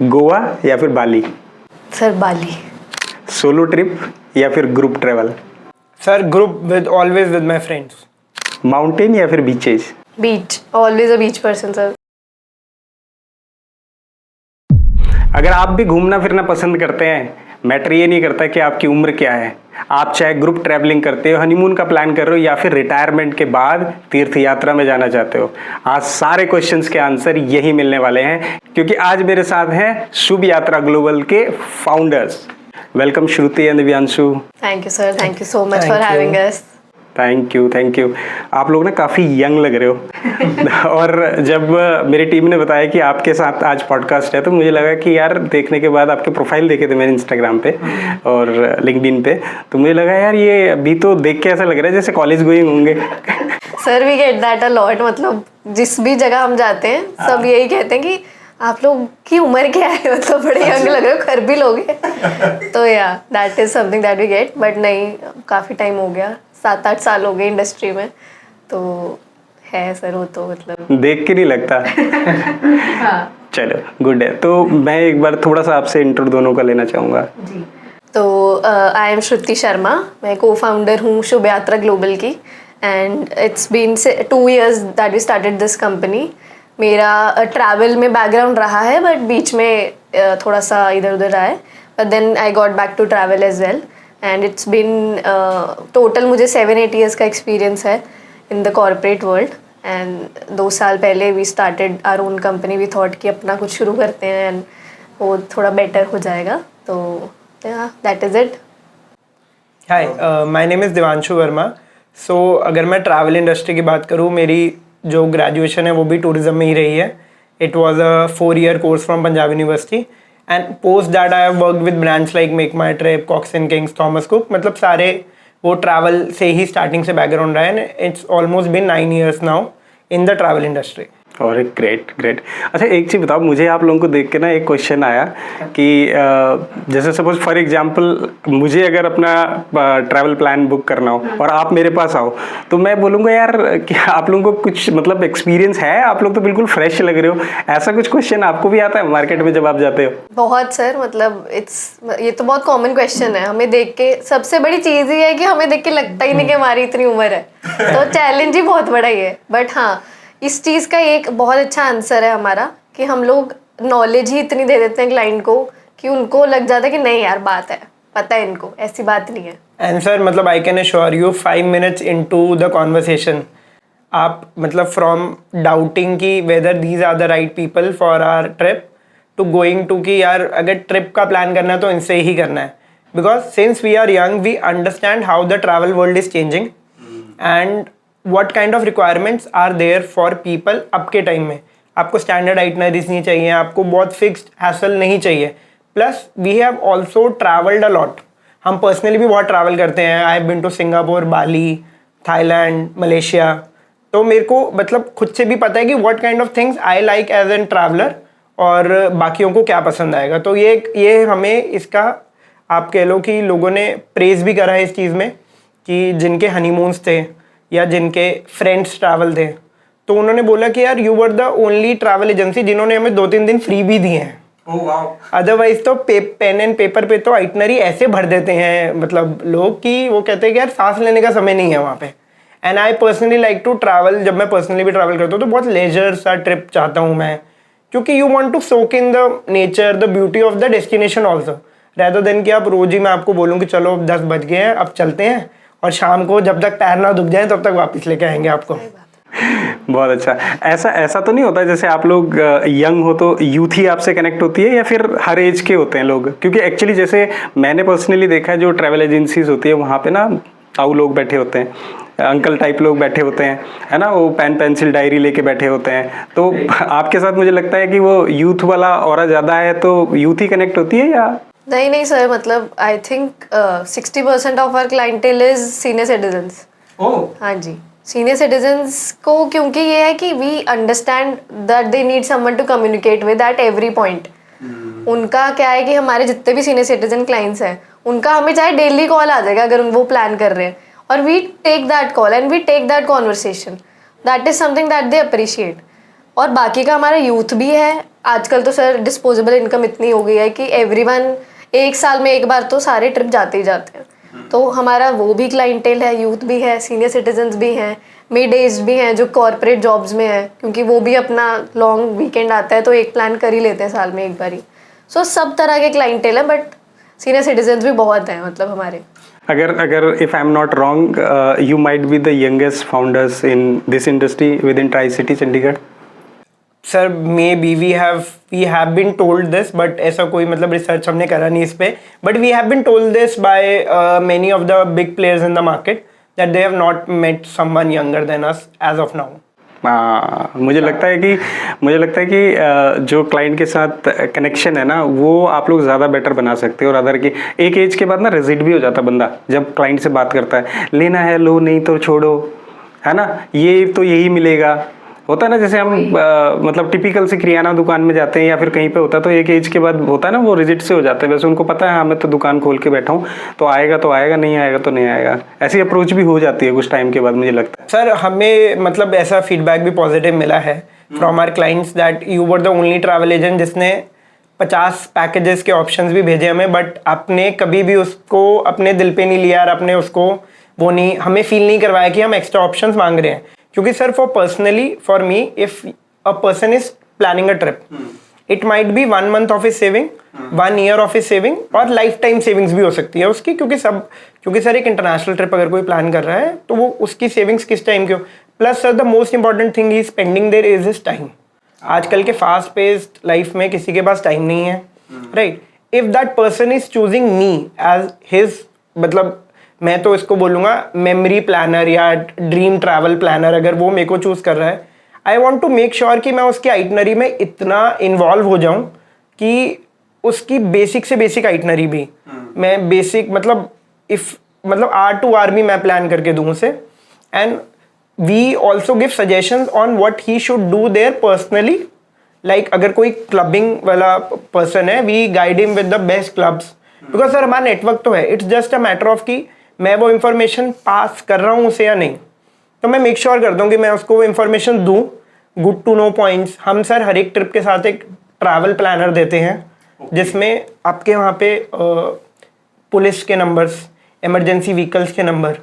गोवा या फिर बाली? सर बाली। Solo trip या फिर group travel? Sir group with always with my friends. Mountain या फिर beaches? Beach, always a beach person sir. अगर आप भी घूमना फिरना पसंद करते हैं, मैटर ये नहीं करता कि आपकी उम्र क्या है, आप चाहे ग्रुप ट्रैवलिंग करते हो, हनीमून का प्लान कर रहे हो या फिर रिटायरमेंट के बाद तीर्थ यात्रा में जाना चाहते हो, आज सारे क्वेश्चंस के आंसर यही मिलने वाले हैं, क्योंकि आज मेरे साथ हैं शुभ यात्रा ग्लोबल के founders. Welcome Shruti and Divyanshu. Thank you sir, thank you so much for having us. Thank you. आप लोग ना काफ़ी यंग लग रहे हो और जब मेरी टीम ने बताया कि आपके साथ आज पॉडकास्ट है तो मुझे लगा कि यार देखने के बाद आपके प्रोफाइल देखे थे मैंने इंस्टाग्राम पे और लिंक्डइन पे, तो मुझे लगा यार ये अभी तो देख के ऐसा लग रहा है जैसे कॉलेज गोइंग होंगे। Sir we get that a lot, मतलब जिस भी जगह हम जाते हैं सब यही कहते हैं कि आप लोग की उम्र क्या है, मतलब बड़े यंग लग रहे हो, कर भी लोगे। तो या that is something that we get, but नहीं काफ़ी टाइम हो गया, 7-8 साल हो गए इंडस्ट्री में, तो है सर वो तो मतलब देख के नहीं लगता। हाँ। चलो गुड है। तो मैं एक बार थोड़ा सा आपसे इंट्रो दोनों का लेना चाहूँगा। जी। तो आई एम श्रुति शर्मा, मैं को फाउंडर हूँ शुभ यात्रा ग्लोबल की, and it's been 2 years that we started this company. मेरा ट्रैवल में बैकग्राउंड रहा है, बट बीच में थोड़ा सा इधर उधर रहा है, but then I got back to travel as well, and it's been total मुझे 7-8 years का एक्सपीरियंस है in the corporate world. And 2 साल पहले we started our own company, we thought कि अपना कुछ शुरू करते हैं एंड वो थोड़ा बेटर हो जाएगा, तो that is it. Hi, my name is Divyanshu Verma. So अगर मैं ट्रैवल इंडस्ट्री की बात करूँ, मेरी जो ग्रेजुएशन है वो भी टूरिज्म में ही रही है। It was a 4-year course from Punjab university, and post that I have worked with brands like Make My Trip, Cox and Kings, Thomas Cook, मतलब सारे वो ट्रैवल से ही स्टार्टिंग से बैकग्राउंड रहा है। It's almost been 9 years now in the travel industry. और great. अच्छा एक चीज़ बताओ, मुझे आप लोगों को देख के ना एक क्वेश्चन आया कि जैसे सपोज फॉर एग्जांपल मुझे अगर अपना ट्रैवल प्लान बुक करना हो और आप मेरे पास आओ, तो मैं बोलूँगा यार कि आप लोगों को कुछ मतलब एक्सपीरियंस है, आप लोग तो बिल्कुल फ्रेश लग रहे हो, ऐसा कुछ क्वेश्चन आपको भी आता है मार्केट में जब आप जाते हो? बहुत सर, मतलब ये तो बहुत कॉमन क्वेश्चन है। हमें देख के सबसे बड़ी चीज़ ही है कि हमें देख के लगता ही नहीं कि हमारी इतनी उम्र है, तो चैलेंज ही बहुत बड़ा ही है। बट हाँ, इस चीज़ का एक बहुत अच्छा आंसर है हमारा कि हम लोग नॉलेज ही इतनी दे देते हैं क्लाइंट को कि उनको लग जाता है कि नहीं यार बात है, पता है इनको, ऐसी बात नहीं है। एंड सर मतलब I can assure you 5 minutes into the conversation आप मतलब फ्रॉम डाउटिंग कि whether these are the right people for our trip to going to कि यार अगर ट्रिप का प्लान करना है तो इनसे ही करना है, because since we are young we understand how the travel world is changing and what kind of requirements are there for people अब के टाइम में। आपको स्टैंडर्ड आइटनरीज नहीं चाहिए, आपको बहुत फिक्स्ड हैसल नहीं चाहिए। Plus we have also travelled a lot, हम पर्सनली भी बहुत ट्रैवल करते हैं। I have been to Singapore, Bali, Thailand, Malaysia, तो मेरे को मतलब खुद से भी पता है कि what kind of things I like as an traveler और बाकियों को क्या पसंद आएगा। तो ये हमें इसका आप कह लो कि लोगों ने प्रेज भी करा है इस चीज़ में कि जिनके हनीमून्स थे या जिनके फ्रेंड्स ट्रैवल थे, तो उन्होंने बोला कि यार you were the only travel agency जिन्होंने हमें 2-3 दिन फ्री भी दिए हैं। अदरवाइज तो पेन एंड पेपर पे तो आइटनरी ऐसे भर देते हैं मतलब लोग कि वो कहते हैं कि यार सांस लेने का समय नहीं है वहाँ पे। And I personally like to travel, जब मैं पर्सनली भी ट्रैवल करता हूँ तो बहुत लेजर सा ट्रिप चाहता हूँ मैं, क्योंकि you want to soak in the nature, the beauty of the destination also, rather than कि आप रोज ही मैं आपको बोलूँ कि चलो 10 बज गए हैं अब चलते हैं और शाम को जब तक पैर ना दुख जाए तब तक वापस लेके आएंगे आपको। बहुत अच्छा। ऐसा तो नहीं होता जैसे आप लोग यंग हो तो यूथ ही आपसे कनेक्ट होती है या फिर हर एज के होते हैं लोग? क्योंकि एक्चुअली जैसे मैंने पर्सनली देखा है जो ट्रैवल एजेंसीज होती है वहाँ पे ना ताऊ लोग बैठे होते हैं, अंकल टाइप लोग बैठे होते हैं, है ना, वो पेन पेंसिल डायरी लेके बैठे होते हैं। तो आपके साथ मुझे लगता है कि वो यूथ वाला ऑरा ज़्यादा है, तो यूथ ही कनेक्ट होती है या? नहीं सर, मतलब I think 60% of our clientele is senior citizens. हाँ जी, सीनियर सिटीजन्स को, क्योंकि ये है कि we understand that they need someone to communicate with at every point. उनका क्या है कि हमारे जितने भी सीनियर सिटीजन क्लाइंट्स हैं उनका हमें चाहे डेली कॉल आ जाएगा अगर वो प्लान कर रहे हैं, और we take that call and we take that conversation, that is something that they appreciate. और बाकी का हमारा यूथ भी है। आजकल तो सर डिस्पोजेबल इनकम इतनी हो गई है कि एवरीवन एक साल में एक बार तो सारे ट्रिप जाते ही जाते हैं। तो हमारा वो भी क्लाइंटेल है, यूथ भी है, सीनियर सिटीजन्स भी हैं, मिड एज भी हैं जो कॉर्पोरेट जॉब्स में हैं, क्योंकि वो भी अपना लॉन्ग वीकेंड आता है तो एक प्लान कर ही लेते हैं साल में एक बारी। सो सब तरह के क्लाइंटेल है, बट सीनियर सिटीजन्स भी बहुत हैं मतलब हमारे। अगर if I am not wrong, you might be the youngest founders in this industry within tricity Chandigarh. Sir maybe we have been told this, but ऐसा कोई मतलब रिसर्च हमने करा नहीं इस पे, but we have been told this by many of the big players in the market that they have not met someone younger than us as of now. मुझे लगता है कि जो क्लाइंट के साथ कनेक्शन है ना, वो आप लोग ज़्यादा बेटर बना सकते हो। और अदर की एक एज के बाद ना रिजिड भी हो जाता बंदा जब क्लाइंट से बात करता है, लेना है लो, नहीं तो छोड़ो, है ना, ये तो यही मिलेगा। होता है ना, जैसे हम मतलब टिपिकल से किराना दुकान में जाते हैं या फिर कहीं पे होता है तो एक एज के बाद होता है ना वो रिजिड से हो जाते हैं। वैसे उनको पता है हाँ मैं तो दुकान खोल के बैठा हूँ, तो आएगा तो आएगा, नहीं आएगा तो नहीं आएगा। ऐसी अप्रोच भी हो जाती है कुछ टाइम के बाद, मुझे लगता है। सर हमें मतलब ऐसा फीडबैक भी पॉजिटिव मिला है from our clients that you were the only travel agent जिसने 50 पैकेजेस के ऑप्शंस भी भेजे हमें, बट आपने कभी भी उसको अपने दिल पे नहीं लिया और आपने उसको वो नहीं, हमें फील नहीं करवाया कि हम एक्स्ट्रा ऑप्शंस मांग रहे हैं। क्योंकि sir for me if a person is planning a trip, it might be 1 month of his saving, 1 year of his saving, और लाइफ टाइम सेविंग्स भी हो सकती है उसकी, क्योंकि सर एक इंटरनेशनल ट्रिप अगर कोई प्लान कर रहा है तो वो उसकी सेविंग्स किस टाइम की हो। Plus sir the most important thing is spending there is his time. आजकल के फास्ट पेस्ड लाइफ में किसी के पास टाइम नहीं है, right. If that person is choosing me as his, मतलब मैं तो इसको बोलूँगा मेमोरी प्लानर या ड्रीम ट्रैवल प्लानर, अगर वो मेरे को चूज़ कर रहा है, I want to make sure कि मैं उसकी आइटनरी में इतना इन्वॉल्व हो जाऊँ कि उसकी बेसिक से बेसिक आइटनरी भी मैं बेसिक मतलब R to R भी मैं प्लान करके दूँ उसे। And we also give suggestions on what he should do there personally. Like अगर कोई क्लबिंग वाला पर्सन है, we guide him with the best clubs, because sir हमारा नेटवर्क तो है, it's just a matter of कि मैं वो इन्फॉर्मेशन पास कर रहा हूँ उसे या नहीं। तो मैं मेक श्योर करता हूँ कि मैं उसको वो इन्फॉर्मेशन दूँ, गुड टू नो पॉइंट्स। हम सर हर एक ट्रिप के साथ एक ट्रैवल प्लानर देते हैं जिसमें आपके वहाँ पे पुलिस के नंबर्स, इमरजेंसी व्हीकल्स के नंबर,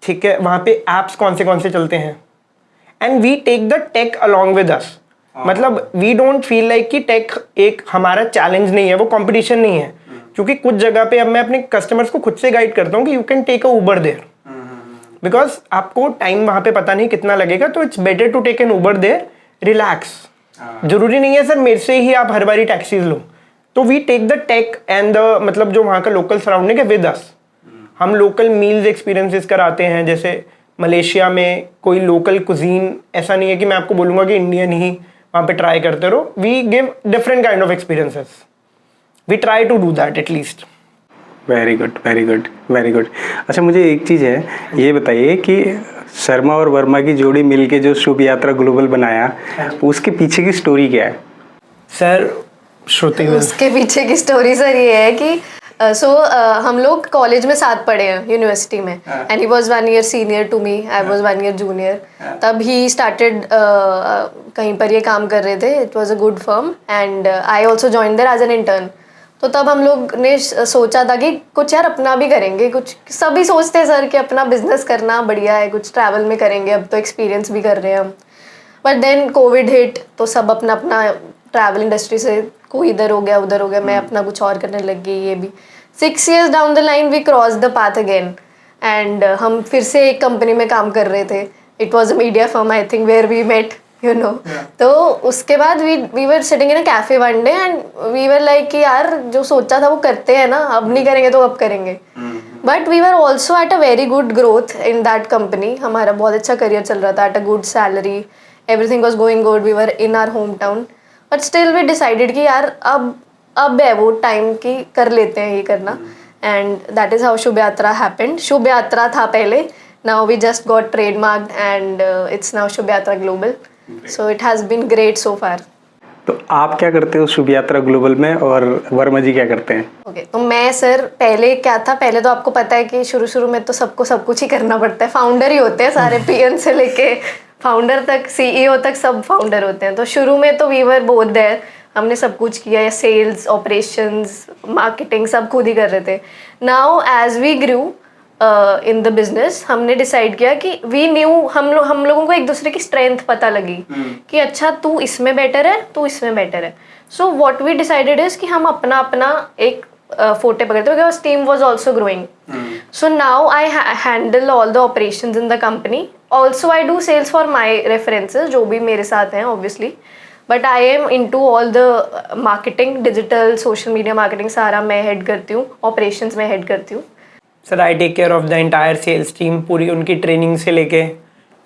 ठीक है, वहाँ पे ऐप्स कौन से चलते हैं, and we take the tech along with us. मतलब वी डोंट फील लाइक कि टेक एक हमारा चैलेंज नहीं है, वो कंपटीशन नहीं है। क्योंकि कुछ जगह पे अब मैं अपने कस्टमर्स को खुद से गाइड करता हूँ कि you can take a Uber there, because आपको टाइम वहाँ पे पता नहीं कितना लगेगा, तो it's better to take an Uber there, relax. जरूरी नहीं है सर मेरे से ही आप हर बारी टैक्सीज लो, तो we take the tech and the मतलब जो वहाँ का लोकल सराउंडिंग है विद अस। हम लोकल मील्स एक्सपीरियंसेस कराते हैं, जैसे मलेशिया में कोई लोकल कुजीन, ऐसा नहीं है कि मैं आपको बोलूँगा कि इंडियन ही वहाँ पे ट्राई करते रहो। We give different kind of experiences, we try to do that at least. Very good, very good, very good. अच्छा मुझे एक चीज़ है, ये बताइए कि शर्मा और वर्मा की जोड़ी मिलके जो शुभ यात्रा ग्लोबल बनाया, उसके पीछे की स्टोरी क्या है? सर श्रुति, उसके पीछे की स्टोरी सर ये है कि हम लोग कॉलेज में साथ पढ़े हैं यूनिवर्सिटी में, and he was 1 year senior to me, I was 1 year junior. तब ही स्टार्टेड कहीं पर ये काम कर रहे थे, it was a good firm, and I also join there as an intern. तो तब हम लोग ने सोचा था कि कुछ यार अपना भी करेंगे, कुछ सभी सोचते हैं सर कि अपना बिजनेस करना बढ़िया है, कुछ ट्रैवल में करेंगे, अब तो एक्सपीरियंस भी कर रहे हैं हम। बट देन कोविड हिट, तो सब अपना अपना ट्रैवल इंडस्ट्री से कोई इधर हो गया उधर हो गया, मैं अपना कुछ और करने लग गई। ये भी 6 years down the line we cross the path again, and हम फिर से एक कंपनी में काम कर रहे थे। It was a media firm I think where we met, you know. तो उसके बाद we were sitting in a cafe one day and we were like कि यार जो सोचा था वो करते हैं ना, अब नहीं करेंगे तो अब करेंगे। But we were also at a very good growth in that company, हमारा बहुत अच्छा करियर चल रहा था, at a good salary, everything was going good, we were in our home town. But still we decided कि यार अब है वो टाइम की कर लेते हैं ये करना, and that is how Shubh Yatra happened. Shubh Yatra था पहले, now we just got trademarked and it's now Shubh Yatra global, so it has been great so far. तो आप क्या करते हो शुभ यात्रा ग्लोबल में और वर्मा जी क्या करते हैं? ओके, तो मैं सर पहले क्या था, पहले तो आपको पता है कि शुरू में तो सबको सब कुछ ही करना पड़ता है, फाउंडर ही होते हैं सारे, पीएन से लेके फाउंडर तक, सीईओ तक सब फाउंडर होते हैं। तो शुरू में तो वी वर बोथ देयर, हमने सब कुछ किया, सेल्स, ऑपरेशंस, मार्केटिंग सब खुद ही कर रहे थे। Now as we grew in the business, हमने डिसाइड किया कि वी न्यू, हम लोगों को एक दूसरे की स्ट्रेंथ पता लगी कि अच्छा तू इसमें बेटर है, तू इसमें बेटर है। So what we decided is कि हम अपना अपना एक फोटे पकड़ते हैं, because team was also growing. So now I handle all the operations in the company, also I do sales for my references, जो भी मेरे साथ हैं obviously, but I am into all the marketing, digital, social media marketing सारा मैं head करती हूँ, operations में हेड करती हूँ। Sir I take care of the entire sales team, पूरी उनकी ट्रेनिंग से लेके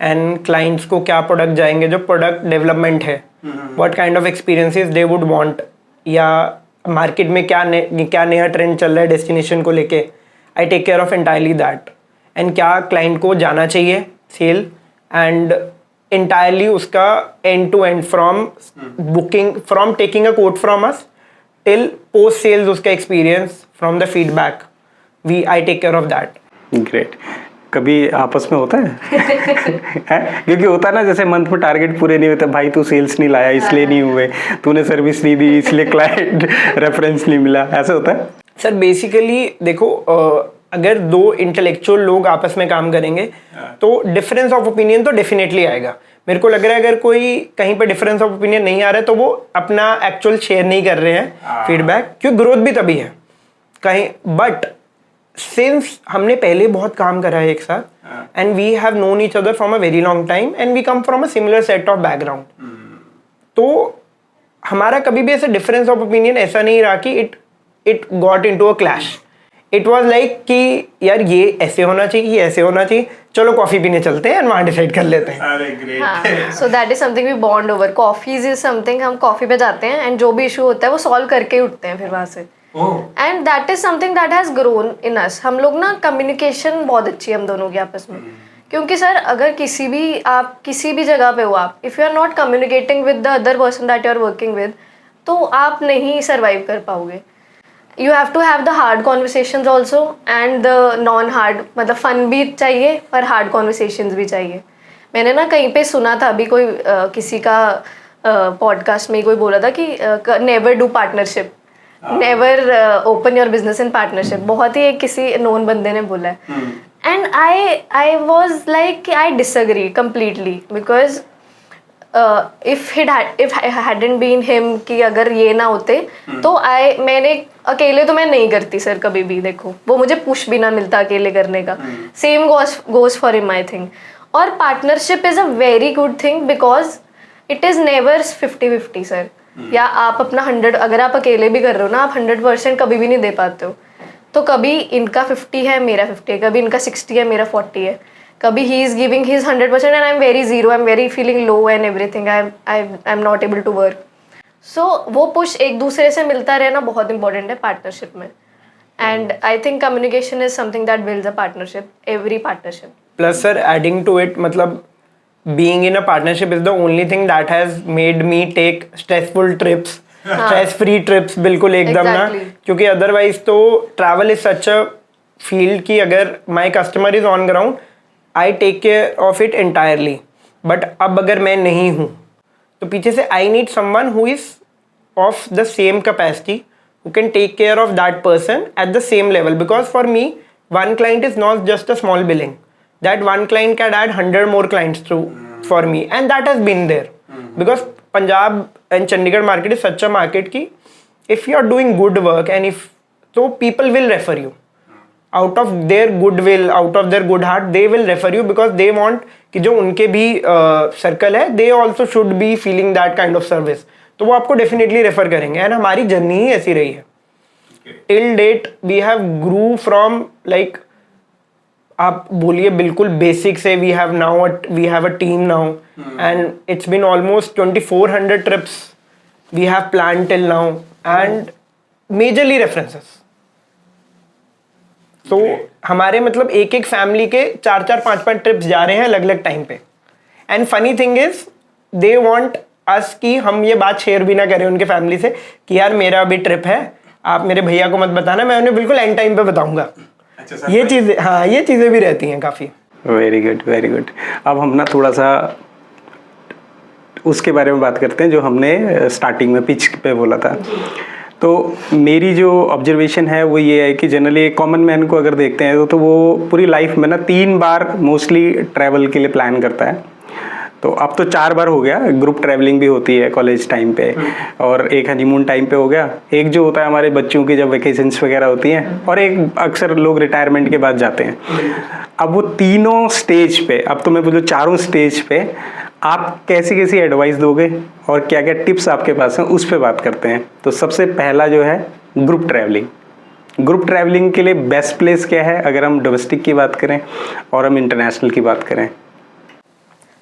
एंड क्लाइंट्स को क्या प्रोडक्ट जाएंगे, जो प्रोडक्ट डेवलपमेंट है, what kind of experiences they would want, या मार्केट में क्या नया ट्रेंड चल रहा है डेस्टिनेशन को लेके, I take care of entirely that, and क्या क्लाइंट को जाना चाहिए सेल, एंड entirely उसका end to end from booking, from taking a quote from us till post sales उसका experience from the feedback, I take care of that. Great. कभी आपस में होता है? है? क्योंकि होता है ना, जैसे मंथ में टारगेट पूरे नहीं होते, भाई तू सेल्स नहीं लाया इसलिए नहीं हुए, तूने सर्विस नहीं दी इसलिए क्लाइंट रेफरेंस नहीं मिला, ऐसा होता है? सर बेसिकली देखो, अगर दो इंटेलेक्चुअल लोग आपस में काम करेंगे तो डिफरेंस ऑफ ओपिनियन तो डेफिनेटली आएगा। मेरे को लग रहा है अगर कोई कहीं पे डिफरेंस ऑफ ओपिनियन नहीं आ रहा है तो वो अपना एक्चुअल शेयर नहीं कर रहे हैं फीडबैक, क्योंकि ग्रोथ भी तभी है कहीं। बट सिंस हमने पहले बहुत काम करा है एक साथ, and we have known each other from a very long time, and we come from a similar set of background, तो हमारा कभी भी ऐसे डिफरेंस ऑफ ओपिनियन ऐसा नहीं रहा कि it got into a clash. It was like कि यार ये ऐसे होना चाहिए, ये ऐसे होना चाहिए, चलो कॉफी पीने चलते हैं, वहाँ डिसाइड कर लेते हैं। अरे great. So that is something we bond over. Coffees is something, हम कॉफी पे जाते हैं एंड जो भी इशू होता है वो सॉल्व करके ही उठते हैं फिर वहाँ से। And that is something that has grown in us. हम लोग ना, कम्युनिकेशन बहुत अच्छी है हम दोनों की आपस में, क्योंकि सर अगर किसी भी जगह पे हो आप, if you are not communicating with the other person that you are working with, तो आप नहीं सर्वाइव कर पाओगे। You have to have the hard conversations also and the non-hard, मतलब fun भी चाहिए पर hard conversations भी चाहिए। मैंने ना कहीं पे सुना था, अभी कोई किसी का पॉडकास्ट में कोई बोला था कि never do partnership, never open your business in partnership। बहुत ही एक किसी नोन बंदे ने बोला है, and I was like I disagree completely because if I hadn't been him, कि अगर ये ना होते तो मैंने अकेले तो मैं नहीं करती सर कभी भी। देखो वो मुझे पुश भी ना मिलता अकेले करने का। Same goes for him I think. और partnership is a very good thing because it is never 50-50 sir. या आप अपना 100, अगर आप अकेले भी कर रहे हो ना, आप 100% कभी भी नहीं दे पाते हो। तो कभी इनका 50 है मेरा 50 है, कभी इनका 60 है मेरा 40 है, कभी he is giving his 100% and I'm very zero, I'm very feeling low and everything, I'm not able to work. So वो पुश एक दूसरे से मिलता रहना बहुत इंपॉर्टेंट है पार्टनरशिप में। And I think communication is something that builds a partnership, every partnership. Plus sir adding to it, मतलब being in a partnership is the only thing that has made me take stressful trips, stress free trips बिल्कुल एकदम ना, क्योंकि otherwise तो travel is such a field कि अगर my customer is on ground I take care of it entirely. But अब अगर मैं नहीं हूँ तो पीछे से I need someone who is of the same capacity, who can take care of that person at the same level, because for me one client is not just a small billing. That one client can add 100 more clients through for me, and that has been there because Punjab and Chandigarh market is such a market ki if you are doing good work and if so people will refer you out of their goodwill, out of their good heart, they will refer you because they want कि जो उनके भी circle है they also should be feeling that kind of service, तो वो आपको definitely refer करेंगे। and हमारी जर्नी ही ऐसी रही है till date। we have grew from like आप बोलिए बिल्कुल बेसिक से we have a team now and it's been almost 2400 trips we have planned till now and majorly references। तो हमारे मतलब एक फैमिली के 4-5 ट्रिप्स जा रहे हैं अलग अलग टाइम पे। And funny thing is they want us कि हम ये बात शेयर भी ना करें उनके फैमिली से कि यार मेरा अभी ट्रिप है, आप मेरे भैया को मत बताना, मैं उन्हें बिल्कुल एंड टाइम पे बताऊंगा। अच्छा, ये चीज़ें भी रहती हैं काफ़ी। Very good very good. अब हम ना थोड़ा सा उसके बारे में बात करते हैं जो हमने स्टार्टिंग में पिच पे बोला था। तो मेरी जो ऑब्जर्वेशन है वो ये है कि जनरली कॉमन मैन को अगर देखते हैं तो वो पूरी लाइफ में ना 3 बार मोस्टली ट्रैवल के लिए प्लान करता है। तो अब तो 4 बार हो गया, ग्रुप ट्रैवलिंग भी होती है कॉलेज टाइम पे, और एक हनीमून टाइम पे हो गया, एक जो होता है हमारे बच्चों की जब वेकेशंस वगैरह होती हैं, और एक अक्सर लोग रिटायरमेंट के बाद जाते हैं। अब वो तीनों स्टेज पे, अब तो मैं बोलूँ चारों स्टेज पे आप कैसी कैसी एडवाइस दोगे और क्या क्या टिप्स आपके पास हैं, उस पर बात करते हैं। तो सबसे पहला जो है ग्रुप ट्रैवलिंग। ग्रुप ट्रैवलिंग के लिए बेस्ट प्लेस क्या है अगर हम डोमेस्टिक की बात करें और हम इंटरनेशनल की बात करें?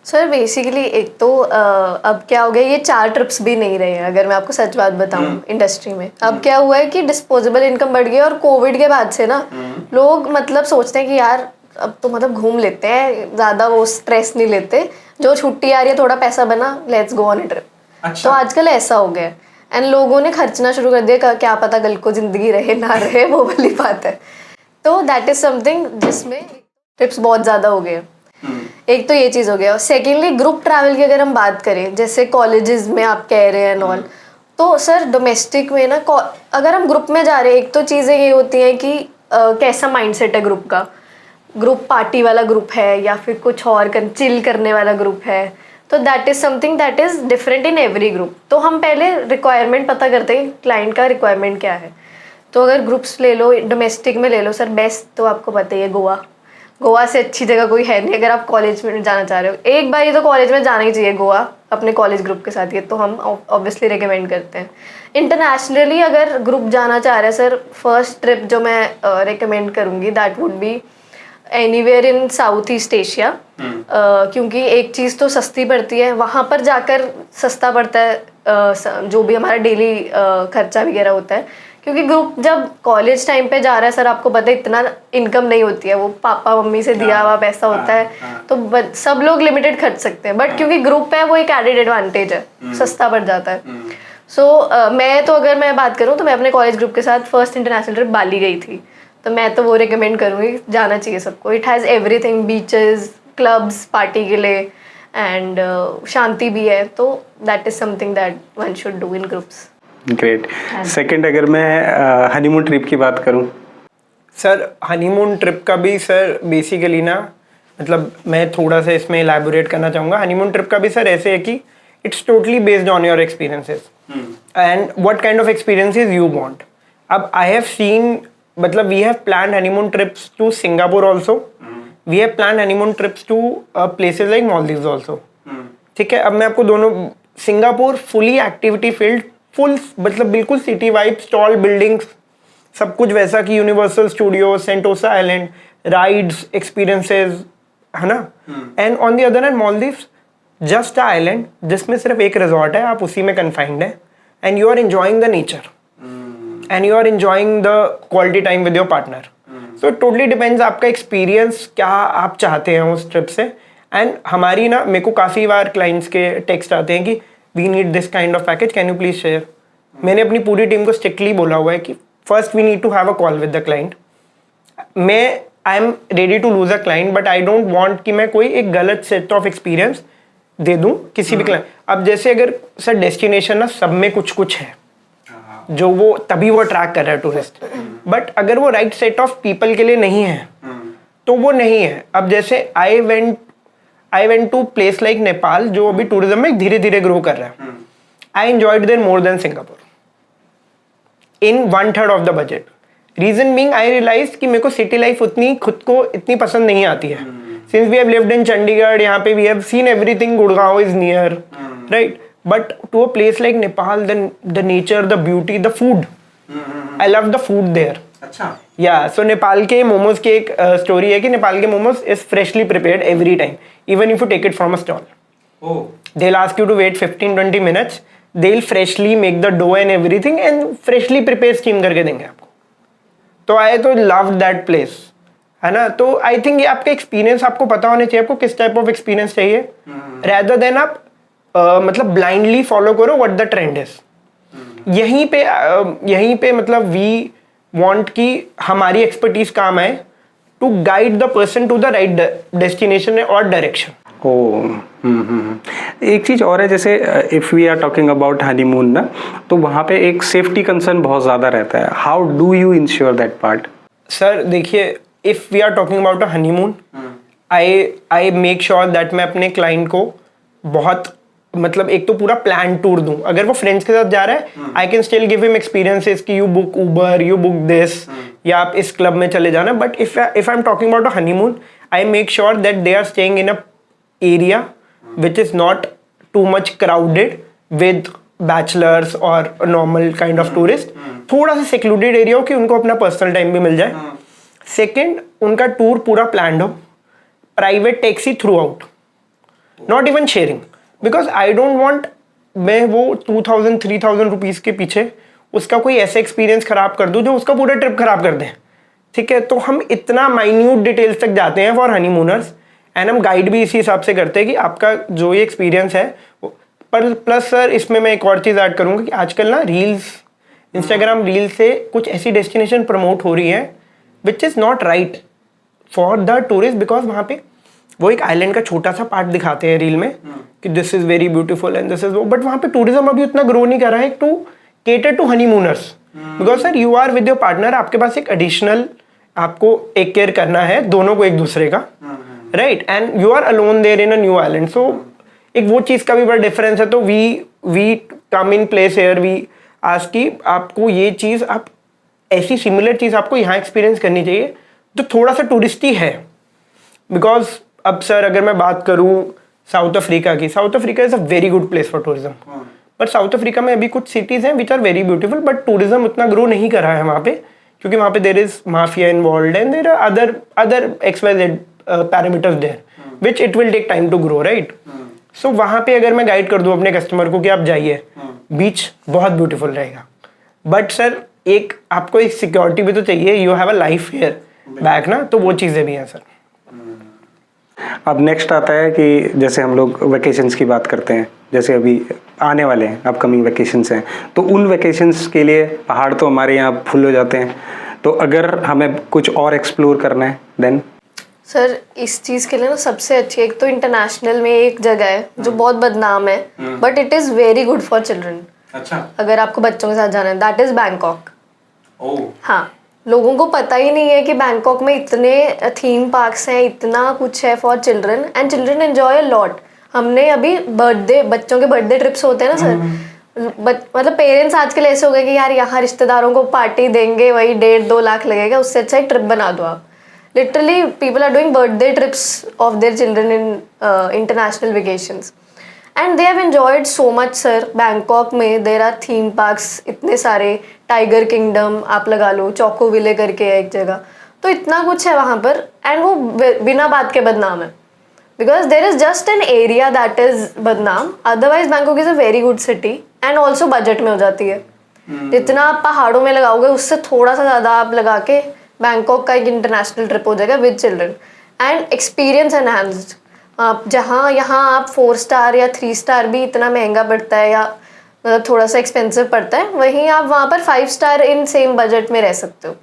सर बेसिकली एक तो अब क्या हो गया, ये 4 ट्रिप्स भी नहीं रहे हैं अगर मैं आपको सच बात बताऊं इंडस्ट्री में। अब क्या हुआ है कि डिस्पोजेबल इनकम बढ़ गई है, और कोविड के बाद से ना लोग मतलब सोचते हैं कि यार अब तो मतलब घूम लेते हैं, ज़्यादा वो स्ट्रेस नहीं लेते, जो छुट्टी आ रही है थोड़ा पैसा बना, let's go on a trip. तो आजकल ऐसा हो गया एंड लोगों ने खर्चना शुरू कर दिया, क्या पता कल को जिंदगी रहे ना रहे, वो वाली बात है। तो दैट इज समथिंग जिसमें ट्रिप्स बहुत ज़्यादा हो गए। एक तो ये चीज़ हो गया। सेकेंडली ग्रुप ट्रैवल की अगर हम बात करें, जैसे कॉलेजेस में आप कह रहे हैं एंड ऑल, तो सर डोमेस्टिक में ना अगर हम ग्रुप में जा रहे हैं, एक तो चीज़ें ये होती हैं कि कैसा माइंडसेट है ग्रुप का, ग्रुप पार्टी वाला ग्रुप है या फिर कुछ और चिल करने वाला ग्रुप है। तो that is something that is different in every group. तो हम पहले रिक्वायरमेंट पता करते हैं क्लाइंट का रिक्वायरमेंट क्या है। तो अगर ग्रुप्स ले लो, डोमेस्टिक में ले लो सर, बेस्ट तो आपको पता ही है गोवा से अच्छी जगह कोई है नहीं अगर आप कॉलेज में जाना चाह रहे हो। एक बार ये तो कॉलेज में जाना ही चाहिए गोवा अपने कॉलेज ग्रुप के साथ, ये तो हम ऑब्वियसली रिकमेंड करते हैं। इंटरनेशनली अगर ग्रुप जाना चाह रहे हैं सर, फर्स्ट ट्रिप जो मैं रिकमेंड करूँगी that would be anywhere in south east Asia, क्योंकि एक चीज़ तो सस्ती पड़ती है, वहाँ पर जाकर सस्ता पड़ता है जो भी हमारा डेली खर्चा वगैरह होता है। क्योंकि ग्रुप जब कॉलेज टाइम पे जा रहा है सर, आपको पता है इतना इनकम नहीं होती है, वो पापा मम्मी से दिया हुआ पैसा होता है, तो सब लोग लिमिटेड खर्च सकते हैं। बट क्योंकि ग्रुप है वो एक एडेड एडवांटेज है, सस्ता पड़ जाता है। सो मैं तो अगर मैं बात करूँ तो मैं अपने कॉलेज ग्रुप के साथ फर्स्ट इंटरनेशनल ट्रिप बाली गई थी, तो मैं तो वो रिकमेंड करूँगी, जाना चाहिए सबको। It has everything, beaches, clubs party के लिए, एंड शांति भी है। तो that is something that one should do in groups. Great. Second, अगर मैं हनीमून ट्रिप की बात करूं सर, हनीमून ट्रिप का भी सर बेसिकली ना, मतलब मैं थोड़ा सा इसमें इलैबोरेट करना चाहूँगा। हनीमून ट्रिप का भी सर ऐसे है कि it's totally based on your experiences and what kind of experiences you want. अब आई हैव सीन, मतलब we have planned honeymoon trips to Singapore also, we have planned honeymoon trips to places like Maldives also. ठीक है, अब मैं आपको दोनों, Singapore fully activity filled, full मतलब बिल्कुल सिटी वाइब, टॉल बिल्डिंग्स, सब कुछ वैसा कि universal studio, Sentosa island, rides, experiences, है ना। And on the other hand Maldives just a island जिसमें सिर्फ एक रिजॉर्ट है, आप उसी में कन्फाइंड है, and you are enjoying the nature and you are enjoying the quality time with your partner. So totally depends आपका एक्सपीरियंस क्या आप चाहते हैं उस ट्रिप से। एंड हमारी ना, मेरे को काफ़ी बार क्लाइंट्स के टेक्स्ट आते हैं कि we need this kind of package, can you please share. मैंने अपनी पूरी टीम को स्ट्रिक्टली बोला हुआ है कि first we need to have a call with the client. मैं I am ready to lose a client, but I don't want कि मैं कोई एक गलत सेट ऑफ एक्सपीरियंस दे दूं किसी भी क्लाइंट। अब जैसे अगर सर डेस्टिनेशन ना सब में कुछ कुछ है जो वो तभी वो अट्रैक्ट कर रहा है टूरिस्ट, बट अगर वो राइट सेट ऑफ पीपल के लिए नहीं है तो वो नहीं है। अब जैसे I went to place like Nepal, जो अभी टूरिज्म में धीरे धीरे ग्रो कर रहा है। I enjoyed there more than Singapore in 1/3 of the budget. Reason being I realize कि मेरे को सिटी लाइफ उतनी खुद को इतनी पसंद नहीं आती है। Since we have lived in Chandigarh, यहाँ पे we have seen everything, Gurgaon is near, right, but to a place like Nepal, the nature, the beauty, the food, I love the food there. अच्छा, या सो नेपाल के मोमोज की एक स्टोरी है कि नेपाल के momos is freshly prepared every time, even if you take it from a stall. They'll ask you to wait 15-20 minutes. They'll freshly make the dough and everything and freshly prepare steam करके देंगे आपको। तो I तो loved that place, है ना। तो I think ये आपका एक्सपीरियंस आपको पता होना चाहिए, आपको किस टाइप ऑफ एक्सपीरियंस चाहिए, rather than आप मतलब ब्लाइंडली फॉलो करो what the trend is। यहीं पे मतलब वी वांट कि हमारी एक्सपर्टीज काम आए to guide the person to the right destination और डायरेक्शन। एक चीज़ और है, जैसे if we are talking about honeymoon ना, तो वहाँ पे एक सेफ्टी कंसर्न बहुत ज़्यादा रहता है. How do you ensure that part? Sir देखिए, if we are talking about a honeymoon, I make sure that मैं अपने क्लाइंट को बहुत मतलब एक तो पूरा प्लान टूर दूं. अगर वो फ्रेंड्स के साथ जा रहा है, I can still give him experiences कि you book Uber, you book this, या आप इस क्लब में चले जाना. But if I am talking about a honeymoon, I make sure that they are staying in a area which is not too much crowded with bachelors or a normal kind of tourist. थोड़ा सा secluded area हो कि उनको अपना personal time भी मिल जाए. Second, उनका tour पूरा planned हो, private taxi throughout, not even sharing, because I don't want मैं वो 2000-3000 रुपीज़ के पीछे उसका कोई ऐसा एक्सपीरियंस खराब कर दूँ जो उसका पूरा ट्रिप खराब कर दें. ठीक है, तो हम इतना माइन्यूट डिटेल्स तक जाते हैं फॉर हनीमूनर्स, एंड हम गाइड भी इसी हिसाब से करते हैं कि आपका जो ये एक्सपीरियंस है. पर प्लस सर इसमें मैं एक और चीज़ ऐड करूँगा कि आजकल ना रील्स, इंस्टाग्राम रील से कुछ ऐसी डेस्टिनेशन प्रमोट हो रही है which is not right for the tourist, because वहाँ पे वो एक आइलैंड का छोटा सा पार्ट दिखाते हैं रील में कि this is very beautiful and this is वो, बट वहाँ पे टूरिज्म अभी उतना ग्रो नहीं कर रहा है to cater to honeymooners. Because sir you are with your partner, आपके पास एक एडिशनल आपको टेक केयर करना है दोनों को एक दूसरे का, right, and you are alone there in a new island. So एक वो चीज़ का भी बड़ा डिफरेंस है. तो we come in place here, we आज की आपको ये चीज़, आप ऐसी सिमिलर चीज़ आपको यहाँ एक्सपीरियंस करनी चाहिए जो थोड़ा सा टूरिस्टी है. बिकॉज अब सर अगर मैं बात करूँ साउथ अफ्रीका की, South Africa is a very good place for tourism. But South Africa में अभी कुछ सिटीज़ हैं which are very beautiful, but tourism उतना ग्रो नहीं कर रहा है वहाँ पे, क्योंकि वहाँ पे there is mafia involve and there are other XYZ parameters there which it will take time to grow, right. So वहाँ पे अगर मैं गाइड कर दूँ अपने कस्टमर को कि आप जाइए, बीच बहुत ब्यूटीफुल रहेगा, बट सर एक आपको एक सिक्योरिटी भी तो चाहिए, you have a life hear back ना, तो वो चीज़ें भी हैं सर. अब नेक्स्ट आता है कि जैसे हम लोग वेकेशंस की बात करते हैं, जैसे अभी आने वाले हैं अपकमिंग वेकेशंस हैं, तो उन वेकेशंस के लिए पहाड़ तो हमारे यहाँ फुल हो जाते हैं, तो अगर हमें कुछ और एक्सप्लोर करना है देन? सर इस चीज़ के लिए ना सबसे अच्छी, एक तो इंटरनेशनल में एक जगह है जो बहुत बदनाम है, but it is very good for children. अच्छा. अगर आपको बच्चों के साथ जाना है, दैट इज़ बैंकॉक. ओह. हाँ, लोगों को पता ही नहीं है कि बैंकॉक में इतने थीम पार्क्स हैं, इतना कुछ है for children, and children enjoy a lot. हमने अभी बच्चों के बर्थडे ट्रिप्स होते हैं ना सर, मतलब पेरेंट्स आजकल ऐसे हो गए कि यार यहाँ रिश्तेदारों को पार्टी देंगे, वही 1.5-2 लाख लगेगा, उससे अच्छा एक ट्रिप बना दो आप. Literally people are doing birthday trips of their children in international vacations, and they have enjoyed so much sir. Bangkok में देर आर थीम पार्क्स इतने सारे, टाइगर किंगडम आप लगा लो, चौको विले करके है एक जगह, तो इतना कुछ है वहाँ पर, एंड वो बिना बात के बदनाम है, because there is just an area that is बदनाम. Otherwise Bangkok is a very good city, and also budget में हो जाती है. जितना आप पहाड़ों में लगाओगे उससे थोड़ा सा ज़्यादा आप लगा के बैंकॉक का एक इंटरनेशनल ट्रिप हो जाएगा with children, and experience enhanced. आप जहाँ यहाँ आप 4 स्टार या 3 स्टार भी इतना महंगा पड़ता है, या मतलब थोड़ा सा एक्सपेंसिव पड़ता है, वहीं आप वहाँ पर 5 स्टार इन सेम बजट में रह सकते हो,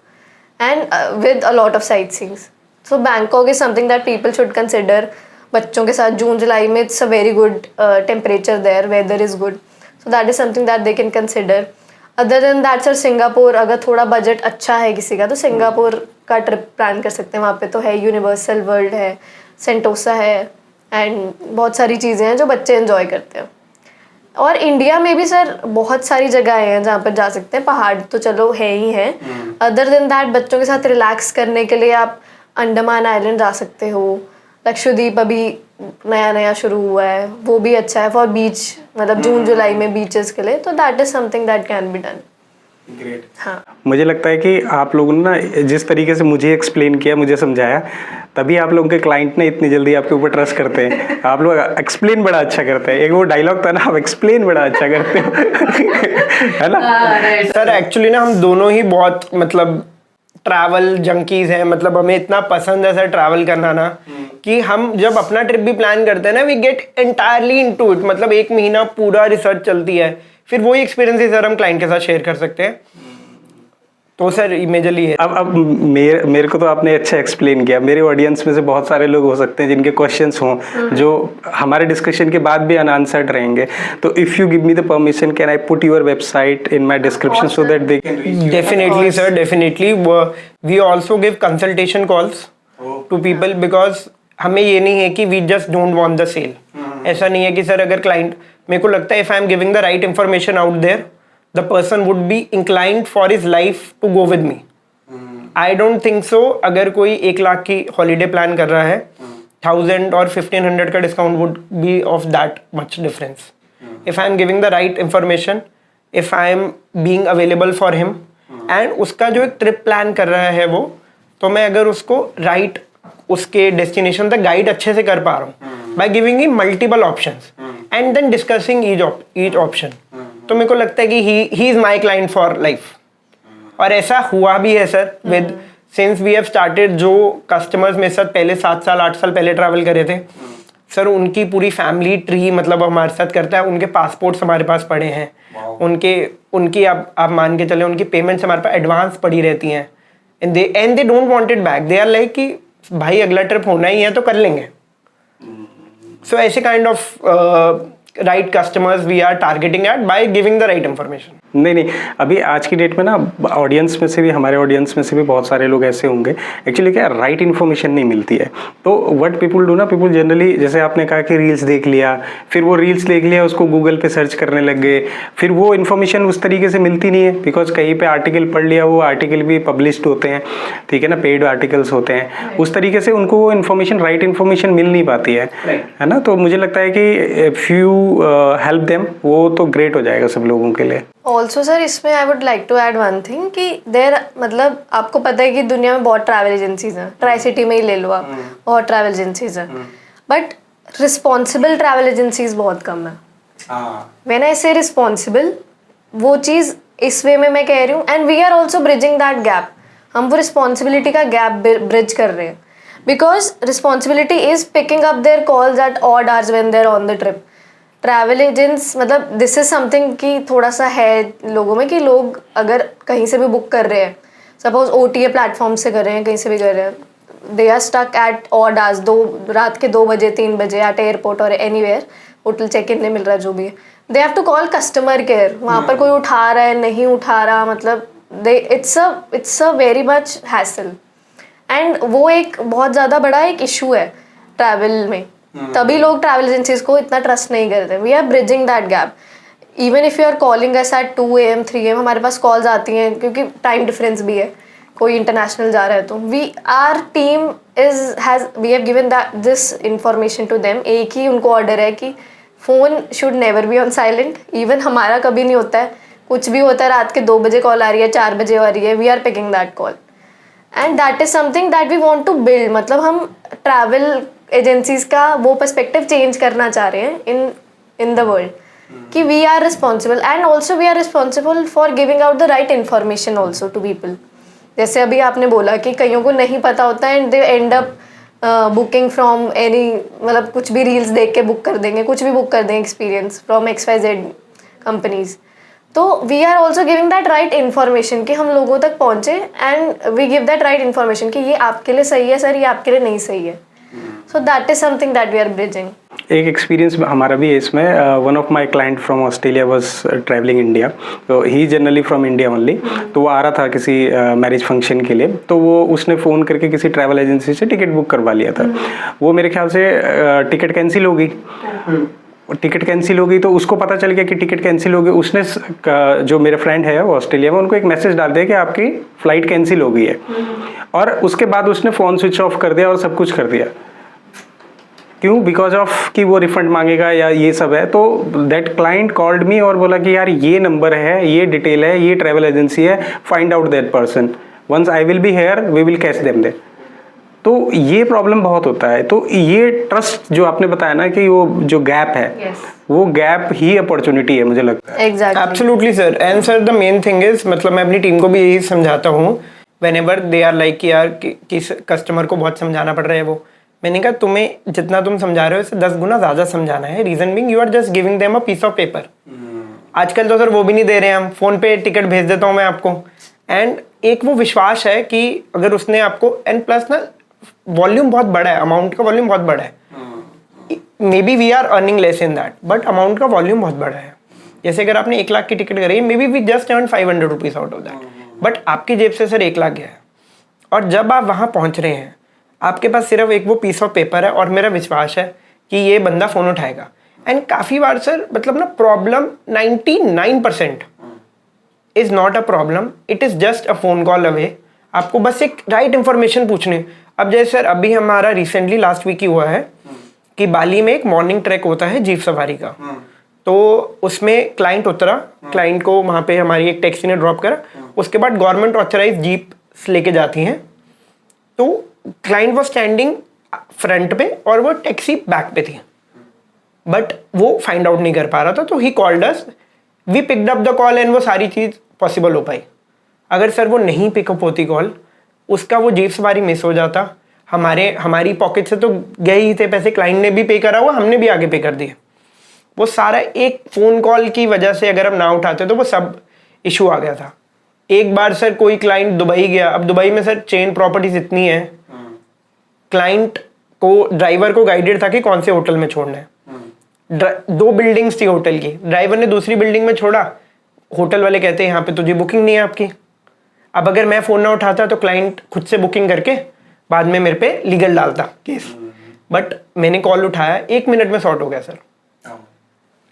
and with a lot of sightseeings. So Bangkok is something that people should consider. बच्चों के साथ जून जुलाई में it's a very good temperature there, weather is good, so that is something that they can consider. Other than that sir Singapore, अगर थोड़ा budget अच्छा है किसी का तो सिंगापुर का ट्रिप प्लान कर सकते हैं. वहाँ पे तो है यूनिवर्सल वर्ल्ड है, सेंटोसा है, एंड बहुत सारी चीज़ें हैं जो बच्चे एंजॉय करते हैं. और इंडिया में भी सर बहुत सारी जगहें हैं जहाँ पर जा सकते हैं. पहाड़ तो चलो है ही है, अदर देन दैट बच्चों के साथ रिलैक्स करने के लिए आप अंडमान आइलैंड जा सकते हो. लक्षद्वीप अभी नया नया शुरू हुआ है, वो भी अच्छा है फॉर बीच, मतलब जून जुलाई में बीचेस के लिए, तो that is something that can be done. Great. हाँ, मुझे लगता है कि आप लोगों ने ना जिस तरीके से मुझे एक्सप्लेन किया, मुझे समझाया, तभी आप लोगों के क्लाइंट ने इतनी जल्दी आपके ऊपर ट्रस्ट करते हैं. आप लोग एक्सप्लेन बड़ा अच्छा करते हैं. एक वो डायलॉग था ना, आप एक्सप्लेन बड़ा अच्छा करते हो है ना सर. एक्चुअली ना हम दोनों ही बहुत मतलब ट्रैवल जंकीज हैं, मतलब हमें इतना पसंद है सर ट्रैवल करना ना, कि हम जब अपना ट्रिप भी प्लान करते हैं ना, we get entirely into it. मतलब 1 महीना पूरा रिसर्च चलती है, फिर वही एक्सपीरियंस सर हम क्लाइंट के साथ शेयर कर सकते हैं. तो सर मेजरली है। अब मेरे को तो आपने अच्छा एक्सप्लेन किया। मेरे ऑडियंस में से बहुत सारे लोग हो सकते हैं जिनके क्वेश्चंस हों जो हमारे डिस्कशन के बाद भी अनआंसर्ड रहेंगे। तो if you give me the permission, can I put your website in my description so that they can reach? Definitely sir, definitely. We also give consultation calls to people, because हमें ये नहीं है कि we just don't want the sale. ऐसा नहीं है कि sir अगर क्लाइंट, मेरे को लगता है if I am giving the right information out there, the person would be inclined for his life to go with me. I don't think so अगर कोई 1 लाख की हॉलीडे प्लान कर रहा है, 1000 और 1500 का discount would be of that much difference. If I am giving the right information, if I am being available for him, and उसका जो एक ट्रिप प्लान कर रहा है वो, तो मैं अगर उसको राइट उसके डेस्टिनेशन तक गाइड अच्छे से कर पा रहा हूँ by giving him multiple options and then discussing each option, तो मेरे को लगता है कि he is my client for life. और ऐसा हुआ भी है sir with, since we have started, जो कस्टमर्स मेरे साथ पहले 7 साल 8 साल पहले ट्रैवल करे थे सर, उनकी पूरी फैमिली ट्री मतलब हमारे साथ करता है। उनके पासपोर्ट्स हमारे पास पड़े हैं, उनकी आप मान के चले, उनकी पेमेंट्स हमारे पास एडवांस पड़ी रहती हैं, and they don't want it back. They are like कि भाई अगला ट्रिप होना ही है तो कर लेंगे। सो ऐसे kind of right customers we are targeting at by giving the right information. नहीं, अभी आज की डेट में ना ऑडियंस में से भी, हमारे ऑडियंस में से भी बहुत सारे लोग ऐसे होंगे एक्चुअली क्या राइट इन्फॉर्मेशन नहीं मिलती है। तो व्हाट पीपल डू ना, पीपल जनरली, जैसे आपने कहा कि रील्स देख लिया, फिर वो रील्स देख लिया उसको गूगल पे सर्च करने लग गए, फिर वो इन्फॉर्मेशन उस तरीके से मिलती नहीं है बिकॉज कहीं पे आर्टिकल पढ़ लिया, वो आर्टिकल भी पब्लिश्ड होते हैं, ठीक है ना, पेड आर्टिकल्स होते हैं, उस तरीके से उनको वो इन्फॉर्मेशन, राइट इन्फॉर्मेशन मिल नहीं पाती है ना। तो मुझे लगता है कि इफ यू हेल्प देम, वो तो ग्रेट हो जाएगा सब लोगों के लिए। ऑल्सो सर इसमें I would like to add one thing कि देर, मतलब आपको पता है कि दुनिया में बहुत ट्रैवल एजेंसीज हैं, ट्राई सिटी में ही ले लो आप, बहुत ट्रैवल एजेंसीज हैं, बट रिस्पॉन्सिबल ट्रैवल एजेंसीज बहुत कम है। व्हेन आई से रिस्पॉन्सिबल, वो चीज़ इस वे में मैं कह रही हूँ, and we are also bridging that gap. हम वो रिस्पॉन्सिबिलिटी का गैप ब्रिज कर रहे हैं, because responsibility is picking up their calls at odd hours when they are on the trip. Travel agents, मतलब दिस इज समथिंग कि थोड़ा सा है लोगों में कि लोग अगर कहीं से भी बुक कर रहे हैं, सपोज OTA प्लेटफॉर्म से कर रहे हैं, कहीं से भी कर रहे हैं, they are stuck at odd hours, रात के 2 बजे 3 बजे एट एयरपोर्ट और एनीवेयर, होटल चेक इन नहीं मिल रहा जो भी है, they have to call customer care. वहाँ पर कोई उठा रहा है, नहीं उठा रहा, मतलब it's a very much hassle, and वो एक बहुत ज़्यादा बड़ा एक इशू है ट्रैवल में। तभी लोग ट्रैवल एजेंसीज को इतना ट्रस्ट नहीं करते। We are bridging that gap. Even if you are calling us at 2 AM 3 AM, हमारे पास कॉल्स आती हैं क्योंकि टाइम डिफरेंस भी है, कोई इंटरनेशनल जा रहा है तो our team we have given this information to them. एक ही उनको ऑर्डर है कि phone should never be on silent. इवन हमारा कभी नहीं होता है, कुछ भी होता है, रात के 2 बजे कॉल आ रही है, 4 बजे आ रही है, we are picking that call, and that is something that we want to build. मतलब हम ट्रैवल एजेंसीज का वो पर्सपेक्टिव चेंज करना चाह रहे हैं इन द वर्ल्ड कि we are responsible, and also we are responsible for giving out the right information also to people. जैसे अभी आपने बोला कि कईयों को नहीं पता होता है and they and up booking from any, मतलब कुछ भी रील्स देख के बुक कर देंगे, कुछ भी बुक कर देंगे एक्सपीरियंस फ्रॉम XYZ कंपनीज। तो we are also giving that right information कि हम लोगों तक पहुँचे, and we give that right information कि ये आपके लिए सही है सर, ये आपके लिए नहीं सही है। So that is something that we are bridging. एक एक्सपीरियंस हमारा भी है इसमें। One of my client from Australia was travelling India, तो ही जनरली फ्रॉम इंडिया ओनली। तो वो आ रहा था किसी मैरिज फंक्शन के लिए, तो वो उसने फ़ोन करके किसी ट्रैवल एजेंसी से टिकट बुक करवा लिया था। वो मेरे ख्याल से टिकट कैंसिल हो गई। टिकट कैंसिल हो गई तो उसको पता चल गया कि टिकट कैंसिल हो गई। उसने जो मेरा फ्रेंड है वो ऑस्ट्रेलिया में, उनको एक मैसेज डाल दिया कि आपकी फ़्लाइट कैंसिल हो गई है, और उसके बाद उसने फ़ोन स्विच ऑफ कर दिया और सब कुछ कर दिया। क्यों? बिकॉज ऑफ कि वो रिफंड मांगेगा या ये सब है। तो दैट क्लाइंट कॉल्ड मी और बोला कि यार ये नंबर है, ये डिटेल है, ये ट्रैवल एजेंसी है, find out that person, once I will be here we will catch them there. तो ये प्रॉब्लम बहुत होता है। तो ये ट्रस्ट जो आपने बताया ना कि वो जो गैप है, वो गैप ही अपॉर्चुनिटी है मुझे लगता है। Exactly. Absolutely sir, and sir the main thing is, मतलब मैं अपनी टीम को भी यही समझाता हूँ व्हेनेवर दे आर लाइक कि यार कि कस्टमर को बहुत समझाना पड़ रहा है, वो मैंने कहा तुम्हें जितना तुम समझा रहे हो इससे 10 गुना ज़्यादा समझाना है। Reason being you are just giving them a piece of paper. आजकल तो सर वो भी नहीं दे रहे हैं, हम फ़ोन पे टिकट भेज देता हूँ मैं आपको, एंड एक वो विश्वास है कि अगर उसने आपको, एंड प्लस ना वॉल्यूम बहुत बड़ा है, अमाउंट का वॉल्यूम बहुत बड़ा है, maybe we are earning less in that, but amount का वॉल्यूम बहुत बड़ा है। जैसे अगर आपने 1 लाख की टिकट करी, maybe we just earn 500 rupees out of that, but आपकी जेब से सर 1 लाख गया है। और जब आप वहाँ पहुँच रहे हैं, आपके पास सिर्फ एक वो पीस ऑफ पेपर है और मेरा विश्वास है कि ये बंदा फ़ोन उठाएगा। एंड काफ़ी बार सर मतलब ना problem 99% is not a problem, it is just a phone call away. आपको बस एक राइट इन्फॉर्मेशन पूछनी। अब जैसे सर अभी हमारा रिसेंटली लास्ट वीक ही हुआ है कि बाली में एक मॉर्निंग ट्रैक होता है जीप सफारी का, तो उसमें क्लाइंट उतरा, क्लाइंट को वहाँ पे हमारी एक टैक्सी ने ड्रॉप करा, उसके बाद गवर्नमेंट ऑथराइज जीप लेके जाती हैं। तो क्लाइंट वो स्टैंडिंग फ्रंट पे और वो टैक्सी बैक पे थी, बट वो फाइंड आउट नहीं कर पा रहा था, तो he called us, we picked up the call and वो सारी चीज़ पॉसिबल हो पाई। अगर सर वो नहीं पिकअप होती कॉल, उसका वो जीप सवारी मिस हो जाता, हमारी पॉकेट से तो गए ही थे पैसे, क्लाइंट ने भी पे करा हुआ, हमने भी आगे पे कर दिए। वो सारा एक फ़ोन कॉल की वजह से अगर हम ना उठाते तो वो सब इशू आ गया था। एक बार सर कोई क्लाइंट दुबई गया, अब दुबई में सर चेन प्रॉपर्टीज इतनी है, क्लाइंट को, ड्राइवर को गाइडेड था कि कौन से होटल में छोड़ना है। 2 बिल्डिंग्स थी होटल की, ड्राइवर ने दूसरी बिल्डिंग में छोड़ा, होटल वाले कहते हैं यहाँ पे तुझे बुकिंग नहीं है आपकी। अब अगर मैं फ़ोन ना उठाता तो क्लाइंट खुद से बुकिंग करके बाद में मेरे पे लीगल डालता केस, बट मैंने कॉल उठाया, 1 मिनट में सॉर्ट हो गया सर।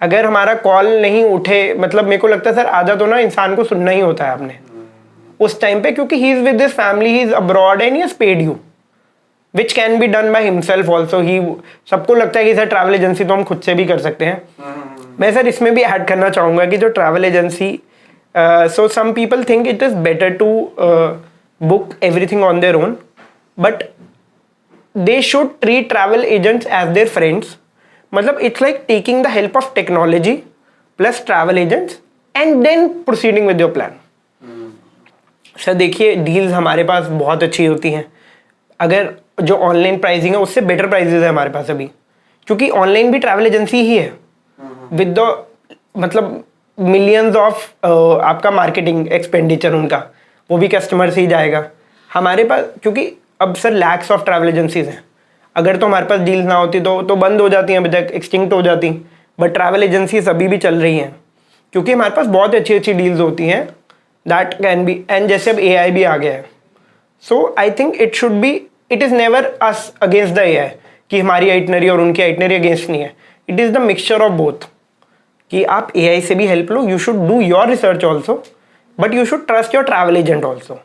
अगर हमारा कॉल नहीं उठे, मतलब मेरे को लगता है सर आधा तो ना इंसान को सुनना ही होता है आपने उस टाइम पे, क्योंकि he is with his family, he is abroad and he has paid you, which can be done by himself also. He, सबको लगता है कि सर ट्रैवल एजेंसी तो हम खुद से भी कर सकते हैं। मैं सर इसमें भी ऐड करना चाहूँगा कि जो travel agency, so some people think it is better to book everything on their own, but they should treat travel agents as their friends. मतलब it's like taking the help of technology plus travel agents and then proceeding with your plan. Sir देखिए deals हमारे पास बहुत अच्छी होती हैं, अगर जो online pricing है उससे बेटर प्राइजेज है हमारे पास अभी, क्योंकि ऑनलाइन भी ट्रैवल एजेंसी ही है विद द मतलब मिलियंस ऑफ आपका मार्केटिंग एक्सपेंडिचर उनका, वो भी कस्टमर से ही जाएगा हमारे पास, क्योंकि अब sir lakhs of travel agencies हैं। अगर तो हमारे पास डील्स ना होती तो बंद हो जाती हैं, अभी तक एक्सटिंक्ट हो जाती, बट ट्रैवल एजेंसीज अभी भी चल रही हैं क्योंकि हमारे पास बहुत अच्छी अच्छी डील्स होती हैं दैट कैन बी, एंड जैसे अब AI भी आ गया है, so I think it is never us against the AI कि हमारी आइटनरी और उनकी आइटनरी अगेंस्ट नहीं है, it is the mixture of both कि आप AI से भी help low, you should do your research also, but you should trust your travel agent also,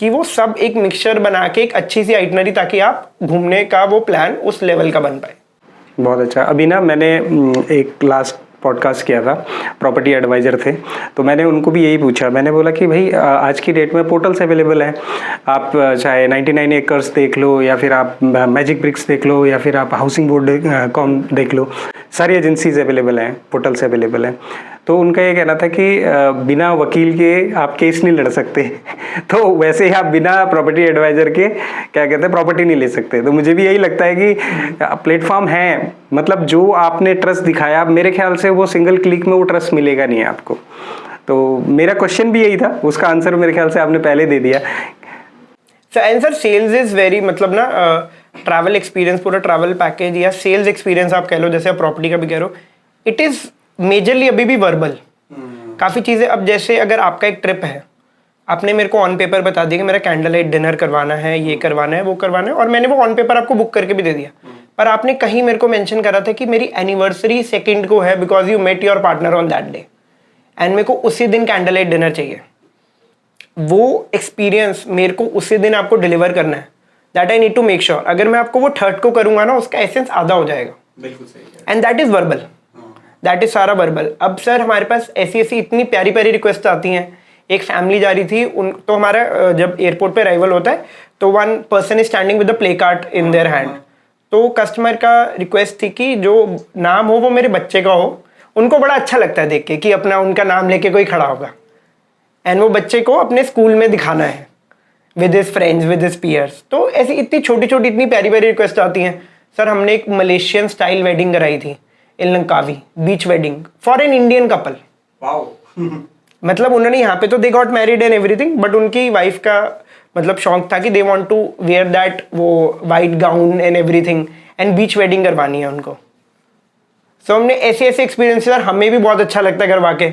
कि वो सब एक मिक्सचर बना के एक अच्छी सी आइटनरी, ताकि आप घूमने का वो प्लान उस लेवल का बन पाए। बहुत अच्छा। अभी ना मैंने एक लास्ट पॉडकास्ट किया था, प्रॉपर्टी एडवाइज़र थे, तो मैंने उनको भी यही पूछा, मैंने बोला कि भाई आज की डेट में पोर्टल्स अवेलेबल हैं, आप चाहे 99 एकर्स देख लो, या फिर आप मैजिक ब्रिक्स देख लो, या फिर आप हाउसिंग बोर्ड कॉम देख लो, सारी एजेंसीज अवेलेबल हैं, पोर्टल्स अवेलेबल हैं। तो उनका ये कहना था कि बिना वकील के आप केस नहीं लड़ सकते तो वैसे ही आप बिना प्रॉपर्टी एडवाइज़र के क्या कहते हैं प्रॉपर्टी नहीं ले सकते। तो मुझे भी यही लगता है कि प्लेटफॉर्म है, मतलब जो आपने ट्रस्ट दिखाया, मेरे ख्याल से वो सिंगल क्लिक में वो ट्रस्ट मिलेगा नहीं आपको। तो मेरा क्वेश्चन भी यही था, उसका आंसर मेरे ख्याल से आपने पहले दे दिया। सर सेल्स इज़ वेरी, मतलब ना ट्रैवल एक्सपीरियंस, पूरा ट्रैवल पैकेज या सेल्स एक्सपीरियंस आप कह लो, जैसे आप प्रॉपर्टी का भी कह रहे हो, इट इज़ मेजरली अभी भी वर्बल। काफ़ी चीज़ें, अब जैसे अगर आपका एक ट्रिप है, आपने मेरे को ऑन पेपर बता दिया कि मेरा कैंडल लाइट डिनर करवाना है, ये करवाना है, वो करवाना है, और मैंने वो ऑन पेपर आपको बुक करके भी दे दिया, पर आपने कहीं मेरे को मेंशन करा था कि मेरी एनिवर्सरी 2 को है because you met your partner on that day, and मेरे को उसी दिन कैंडल लाइट डिनर चाहिए। वो एक्सपीरियंस मेरे को उसी दिन आपको डिलीवर करना है, that I need to make sure. अगर मैं आपको वो 3rd को करूँगा ना, उसका एसेंस आधा हो जाएगा। बिल्कुल सही। And that is verbal, that is सारा वर्बल। अब सर हमारे पास ऐसी इतनी प्यारी प्यारी रिक्वेस्ट आती हैं। एक फैमिली जा रही थी, उन तो हमारा जब एयरपोर्ट पे अराइवल होता है तो 1 person is standing with the play card in their hand, तो कस्टमर का रिक्वेस्ट थी कि जो नाम हो वो मेरे बच्चे का हो। उनको बड़ा अच्छा लगता है देख के कि अपना उनका नाम लेके कोई खड़ा होगा, एंड वो बच्चे को अपने स्कूल में दिखाना है with his friends, with his peers. तो ऐसी इतनी छोटी छोटी इतनी प्यारी प्यारी रिक्वेस्ट आती हैं। सर हमने एक मलेशियन स्टाइल वेडिंग कराई थी in Langkawi, beach wedding for an Indian couple. मतलब उन्होंने यहाँ पे तो they got married and everything, but उनकी वाइफ का मतलब शौक था कि they want to wear that वो white gown and everything and beach wedding करवानी है उनको। सो हमने ऐसे ऐसे एक्सपीरियंस सर हमें भी बहुत अच्छा लगता है करवा के,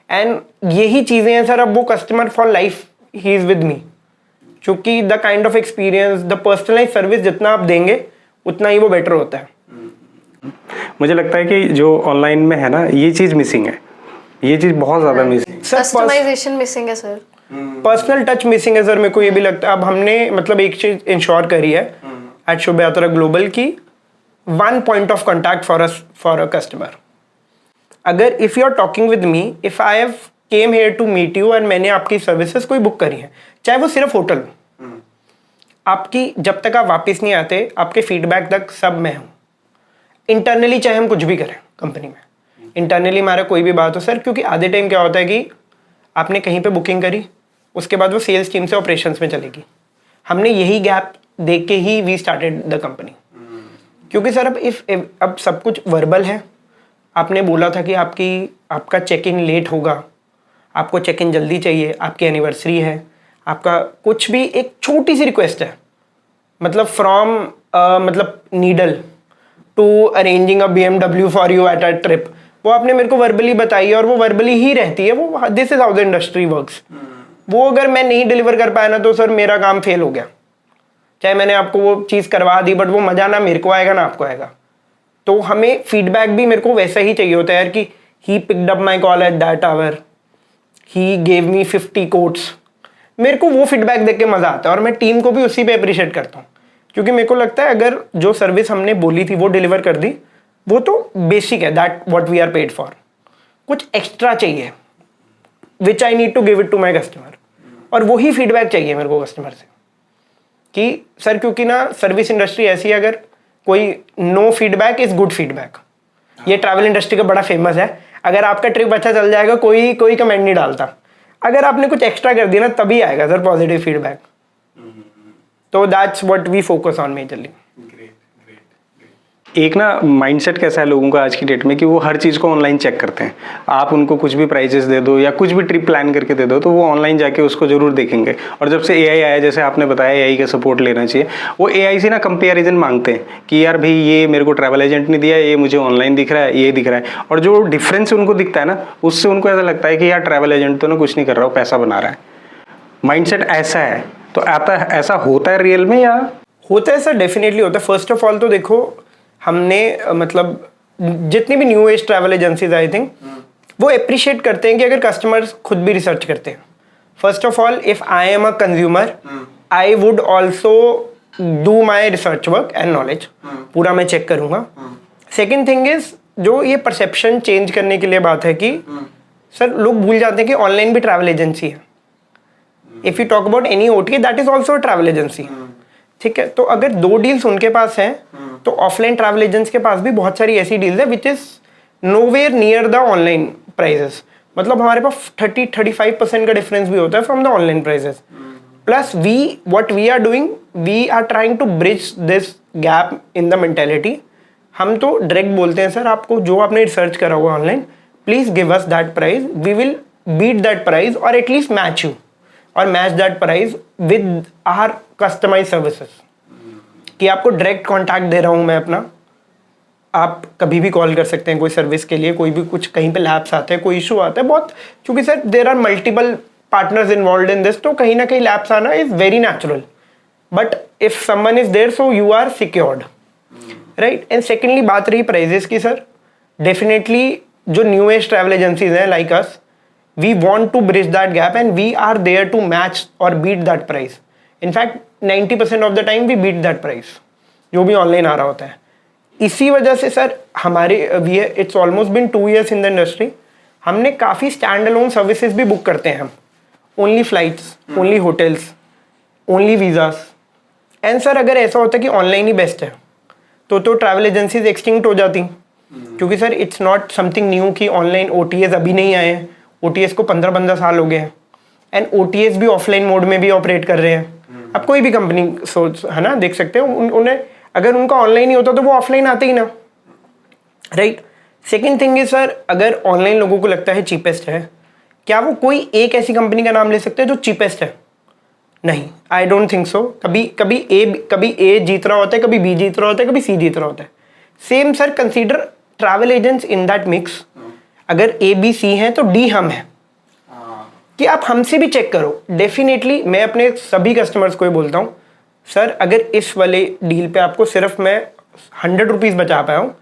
एंड यही चीज़ें हैं सर अब वो customer for life he is with me, क्योंकि the kind of experience the personalize service जितना आप देंगे उतना ही वो बेटर होता है। मुझे लगता है कि जो ऑनलाइन में है ना ये चीज़ मिसिंग है, ये चीज़ बहुत ज़्यादा मिसिंग। कस्टमाइजेशन मिसिंग है सर, पर्सनल टच मिसिंग है सर, मेरे को ये भी लगता है। अब हमने मतलब एक चीज इंश्योर करी है एट शुभ यात्रा ग्लोबल की, one point of contact for a customer. अगर if you are talking with me, if I have came here to meet you and मैंने आपकी सर्विसेज कोई बुक करी है, चाहे वो सिर्फ होटल हो, आपकी जब तक आप वापस नहीं आते आपके फीडबैक तक सब मैं हूँ। इंटरनली चाहे हम कुछ भी करें कंपनी में, इंटरनली हमारा कोई भी बात हो सर, क्योंकि आधे टाइम क्या होता है कि आपने कहीं पे बुकिंग करी, उसके बाद वो सेल्स टीम से ऑपरेशंस में चलेगी। हमने यही गैप देख के ही वी स्टार्टेड द कंपनी, क्योंकि सर अब सब कुछ वर्बल है। आपने बोला था कि आपका चेक इन लेट होगा, आपको चेक इन जल्दी चाहिए, आपकी एनिवर्सरी है, आपका कुछ भी एक छोटी सी रिक्वेस्ट है, मतलब फ्रॉम मतलब needle to arranging a BMW for you at a trip, वो आपने मेरे को वर्बली बताई है और वो वर्बली ही रहती है। वो this is how the industry works. वो अगर मैं नहीं डिलीवर कर पाया ना तो सर मेरा काम फेल हो गया, चाहे मैंने आपको वो चीज़ करवा दी, बट वो मज़ा ना मेरे को आएगा ना आपको आएगा। तो हमें फीडबैक भी मेरे को वैसा ही चाहिए होता है यार कि he picked up my call at that hour, he gave me 50 quotes. मेरे को वो फीडबैक देख के मज़ा आता है और मैं टीम को भी उसी पे अप्रिशिएट करता हूँ, क्योंकि मेरे को लगता है अगर जो सर्विस हमने बोली थी वो डिलीवर कर दी, वो तो बेसिक है, that what we are paid for. कुछ एक्स्ट्रा चाहिए which I need to give it to my customer, और वही फीडबैक चाहिए मेरे को कस्टमर से कि सर क्योंकि ना सर्विस इंडस्ट्री ऐसी है, अगर कोई no feedback is good feedback. ये ट्रैवल इंडस्ट्री का बड़ा फेमस है, अगर आपका ट्रिप अच्छा चल जाएगा कोई कमेंट नहीं डालता, अगर आपने कुछ एक्स्ट्रा कर दिया ना तभी आएगा सर पॉजिटिव फीडबैक। तो that's what we focus on majorly. एक ना माइंडसेट कैसा है लोगों का आज की डेट में कि वो हर चीज़ को ऑनलाइन चेक करते हैं। आप उनको कुछ भी प्राइजेस दे दो या कुछ भी ट्रिप प्लान करके दे दो तो वो ऑनलाइन जाके उसको जरूर देखेंगे। और जब से एआई आया, जैसे आपने बताया एआई का सपोर्ट लेना चाहिए, वो एआई से ना कंपैरिजन मांगते हैं कि यार भाई ये मेरे को ट्रैवल एजेंट ने दिया, ये मुझे ऑनलाइन दिख रहा है, ये दिख रहा है। और जो डिफरेंस उनको दिखता है ना, उससे उनको ऐसा लगता है कि यार ट्रैवल एजेंट तो ना कुछ नहीं कर रहा, वो पैसा बना रहा है। माइंडसेट ऐसा है, तो ऐसा होता है रियल में या होता है सर? डेफिनेटली होता है। फर्स्ट ऑफ ऑल तो देखो, हमने मतलब जितनी भी new age travel agencies I think वो अप्रिशिएट करते हैं कि अगर कस्टमर्स खुद भी रिसर्च करते हैं। First of all, if I am a consumer, I would also do my research work and knowledge, पूरा मैं चेक करूंगा। सेकेंड थिंग इज, जो ये परसेप्शन चेंज करने के लिए बात है कि सर लोग भूल जाते हैं कि ऑनलाइन भी ट्रैवल एजेंसी है। If you talk about any OTA, that is also travel agency. ठीक है, तो अगर 2 डील्स उनके पास हैं तो ऑफलाइन ट्रैवल एजेंट्स के पास भी बहुत सारी ऐसी डील्स है which is nowhere near the online prices. मतलब हमारे पास 30-35% का डिफरेंस भी होता है from the online prices. Plus what we are doing, we are trying to bridge this gap in the mentality. हम तो डायरेक्ट बोलते हैं सर आपको जो आपने रिसर्च करा हुआ online, please give us that price, we will beat that price और एटलीस्ट मैच यू और match that price with our customise services. कि आपको डायरेक्ट कॉन्टैक्ट दे रहा हूँ मैं अपना, आप कभी भी कॉल कर सकते हैं कोई सर्विस के लिए, कोई भी कुछ कहीं पे लैप्स आते हैं, कोई इशू आता है बहुत, क्योंकि sir there are multiple partners involve in this, तो कहीं ना कहीं लैप्स आना is very natural. But if someone is there so you are secured, right. And secondly बात रही प्राइजेस की, सर डेफिनेटली जो न्यू एज ट्रैवल एजेंसीज हैं like us, we want to bridge that gap and we are there to match or beat that price. In fact 90% of the time we beat that price जो भी online आ रहा होता है। इसी वजह से sir हमारे it's almost been 2 years in the industry, हमने काफ़ी स्टैंड अलोन सर्विसेज भी बुक करते हैं हम, only flights, only hotels, only visas. And sir अगर ऐसा होता है कि ऑनलाइन ही बेस्ट है तो ट्रैवल एजेंसीज एक्सटिंक्ट हो जाती, क्योंकि sir it's not something new कि ऑनलाइन OTAs अभी नहीं आए हैं। OTAs को 15 साल हो गए हैं एंड OTAs भी ऑफलाइन मोड में भी ऑपरेट कर रहे हैं। अब कोई भी कंपनी सोच है ना, देख सकते हैं उन्हें, अगर उनका ऑनलाइन ही होता तो वो ऑफलाइन आते ही ना, right. Second thing is sir, अगर ऑनलाइन लोगों को लगता है चीपेस्ट है, क्या वो कोई एक ऐसी कंपनी का नाम ले सकते हैं जो चीपेस्ट है? नहीं, आई डोंट थिंक सो। कभी ए जीत रहा होता है, कभी बी जीत रहा होता है, कभी सी जीत रहा होता है। Same sir, consider travel agents in that mix. अगर ए बी सी हैं तो डी हम हैं, कि आप हमसे भी चेक करो। डेफिनेटली मैं अपने सभी कस्टमर्स को ही बोलता हूँ, सर अगर इस वाले डील पे आपको सिर्फ मैं 100 रुपीज़ बचा पाया हूँ,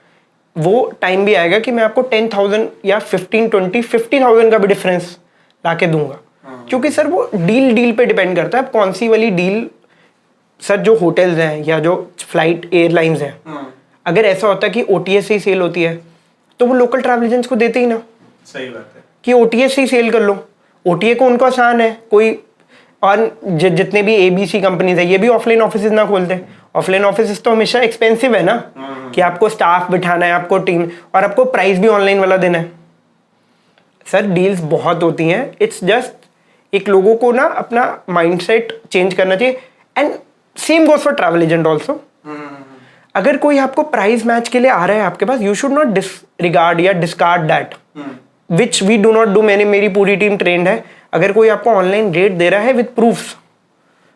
वो टाइम भी आएगा कि मैं आपको 10,000 या 15, 20, 50,000 का भी डिफरेंस ला के दूंगा। क्योंकि सर वो डील पे डिपेंड करता है कौन सी वाली डील। सर जो होटल्स हैं या जो फ्लाइट एयरलाइंस हैं, अगर ऐसा होता है कि OTA से ही सेल होती है तो वो लोकल ट्रैवल एजेंट्स को देते ही ना। सही बात है कि OTA से ही सेल कर लो। OTA को उनको आसान है कोई, और जितने भी ABC कंपनीज है ये भी ऑफलाइन ऑफिस ना खोलते हैं। ऑफलाइन ऑफिस तो हमेशा एक्सपेंसिव है ना, कि आपको स्टाफ बिठाना है, आपको टीम, और आपको प्राइस भी ऑनलाइन वाला देना है। सर डील्स बहुत होती हैं, इट्स जस्ट एक लोगों को ना अपना माइंडसेट चेंज करना चाहिए। And same goes for travel agent also. अगर कोई आपको प्राइस मैच के लिए आ रहा है आपके पास, यू शुड नॉट डिसरिगार्ड या discard that, which we do not do. मेरी पूरी टीम ट्रेंड है। अगर कोई आपको ऑनलाइन रेट दे रहा है विद प्रूफ्स,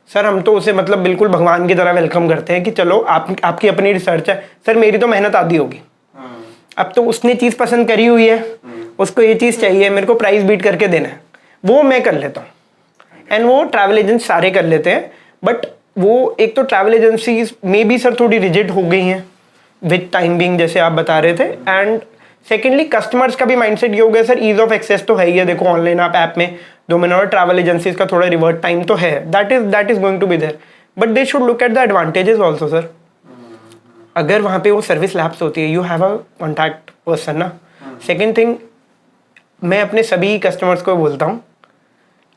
सर हम तो उसे मतलब बिल्कुल भगवान की तरह वेलकम करते हैं कि चलो आपकी अपनी रिसर्च है। सर मेरी तो मेहनत आधी होगी, अब तो उसने चीज़ पसंद करी हुई है, उसको ये चीज़ चाहिए, मेरे को प्राइस बीट करके देना है, वो मैं कर लेता हूँ। एंड वो ट्रैवल एजेंट सारे कर लेते हैं। बट वो एक तो ट्रैवल एजेंसीज में भी सर थोड़ी रिजिड हो गई हैं विद टाइम बिंग, जैसे आप बता रहे थे। एंड सेकेंडली कस्टमर्स का भी माइंडसेट ये हो गया सर, ईज ऑफ एक्सेस तो है ही है। देखो ऑनलाइन आप ऐप में 2 महीने और ट्रैवल एजेंसीज का थोड़ा रिवर्ट टाइम तो है, that is going to be there, but they should look at the advantages also sir. अगर वहाँ पे वो सर्विस लैब्स होती है, you have a contact person ना। सेकेंड थिंग, मैं अपने सभी कस्टमर्स को बोलता हूँ,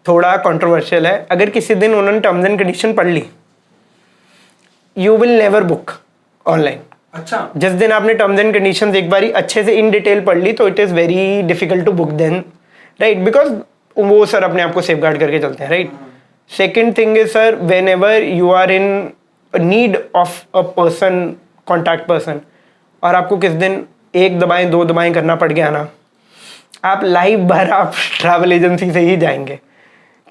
थोड़ा कंट्रोवर्शियल है, अगर किसी दिन उन्होंने टर्म्स एंड कंडीशन पढ़ ली, you will never book online. अच्छा, जिस दिन आपने टर्म्स एंड कंडीशंस एक बारी अच्छे से इन डिटेल पढ़ ली तो it is very difficult to book then, right, because वो सर अपने आप को सेफ गार्ड करके चलते हैं, right. Second thing is sir, whenever you are in need of a person, contact person, और आपको किस दिन 1 दबाएं 2 दबाएं करना पड़ गया ना, आप लाइव भर आप ट्रैवल एजेंसी से ही जाएंगे।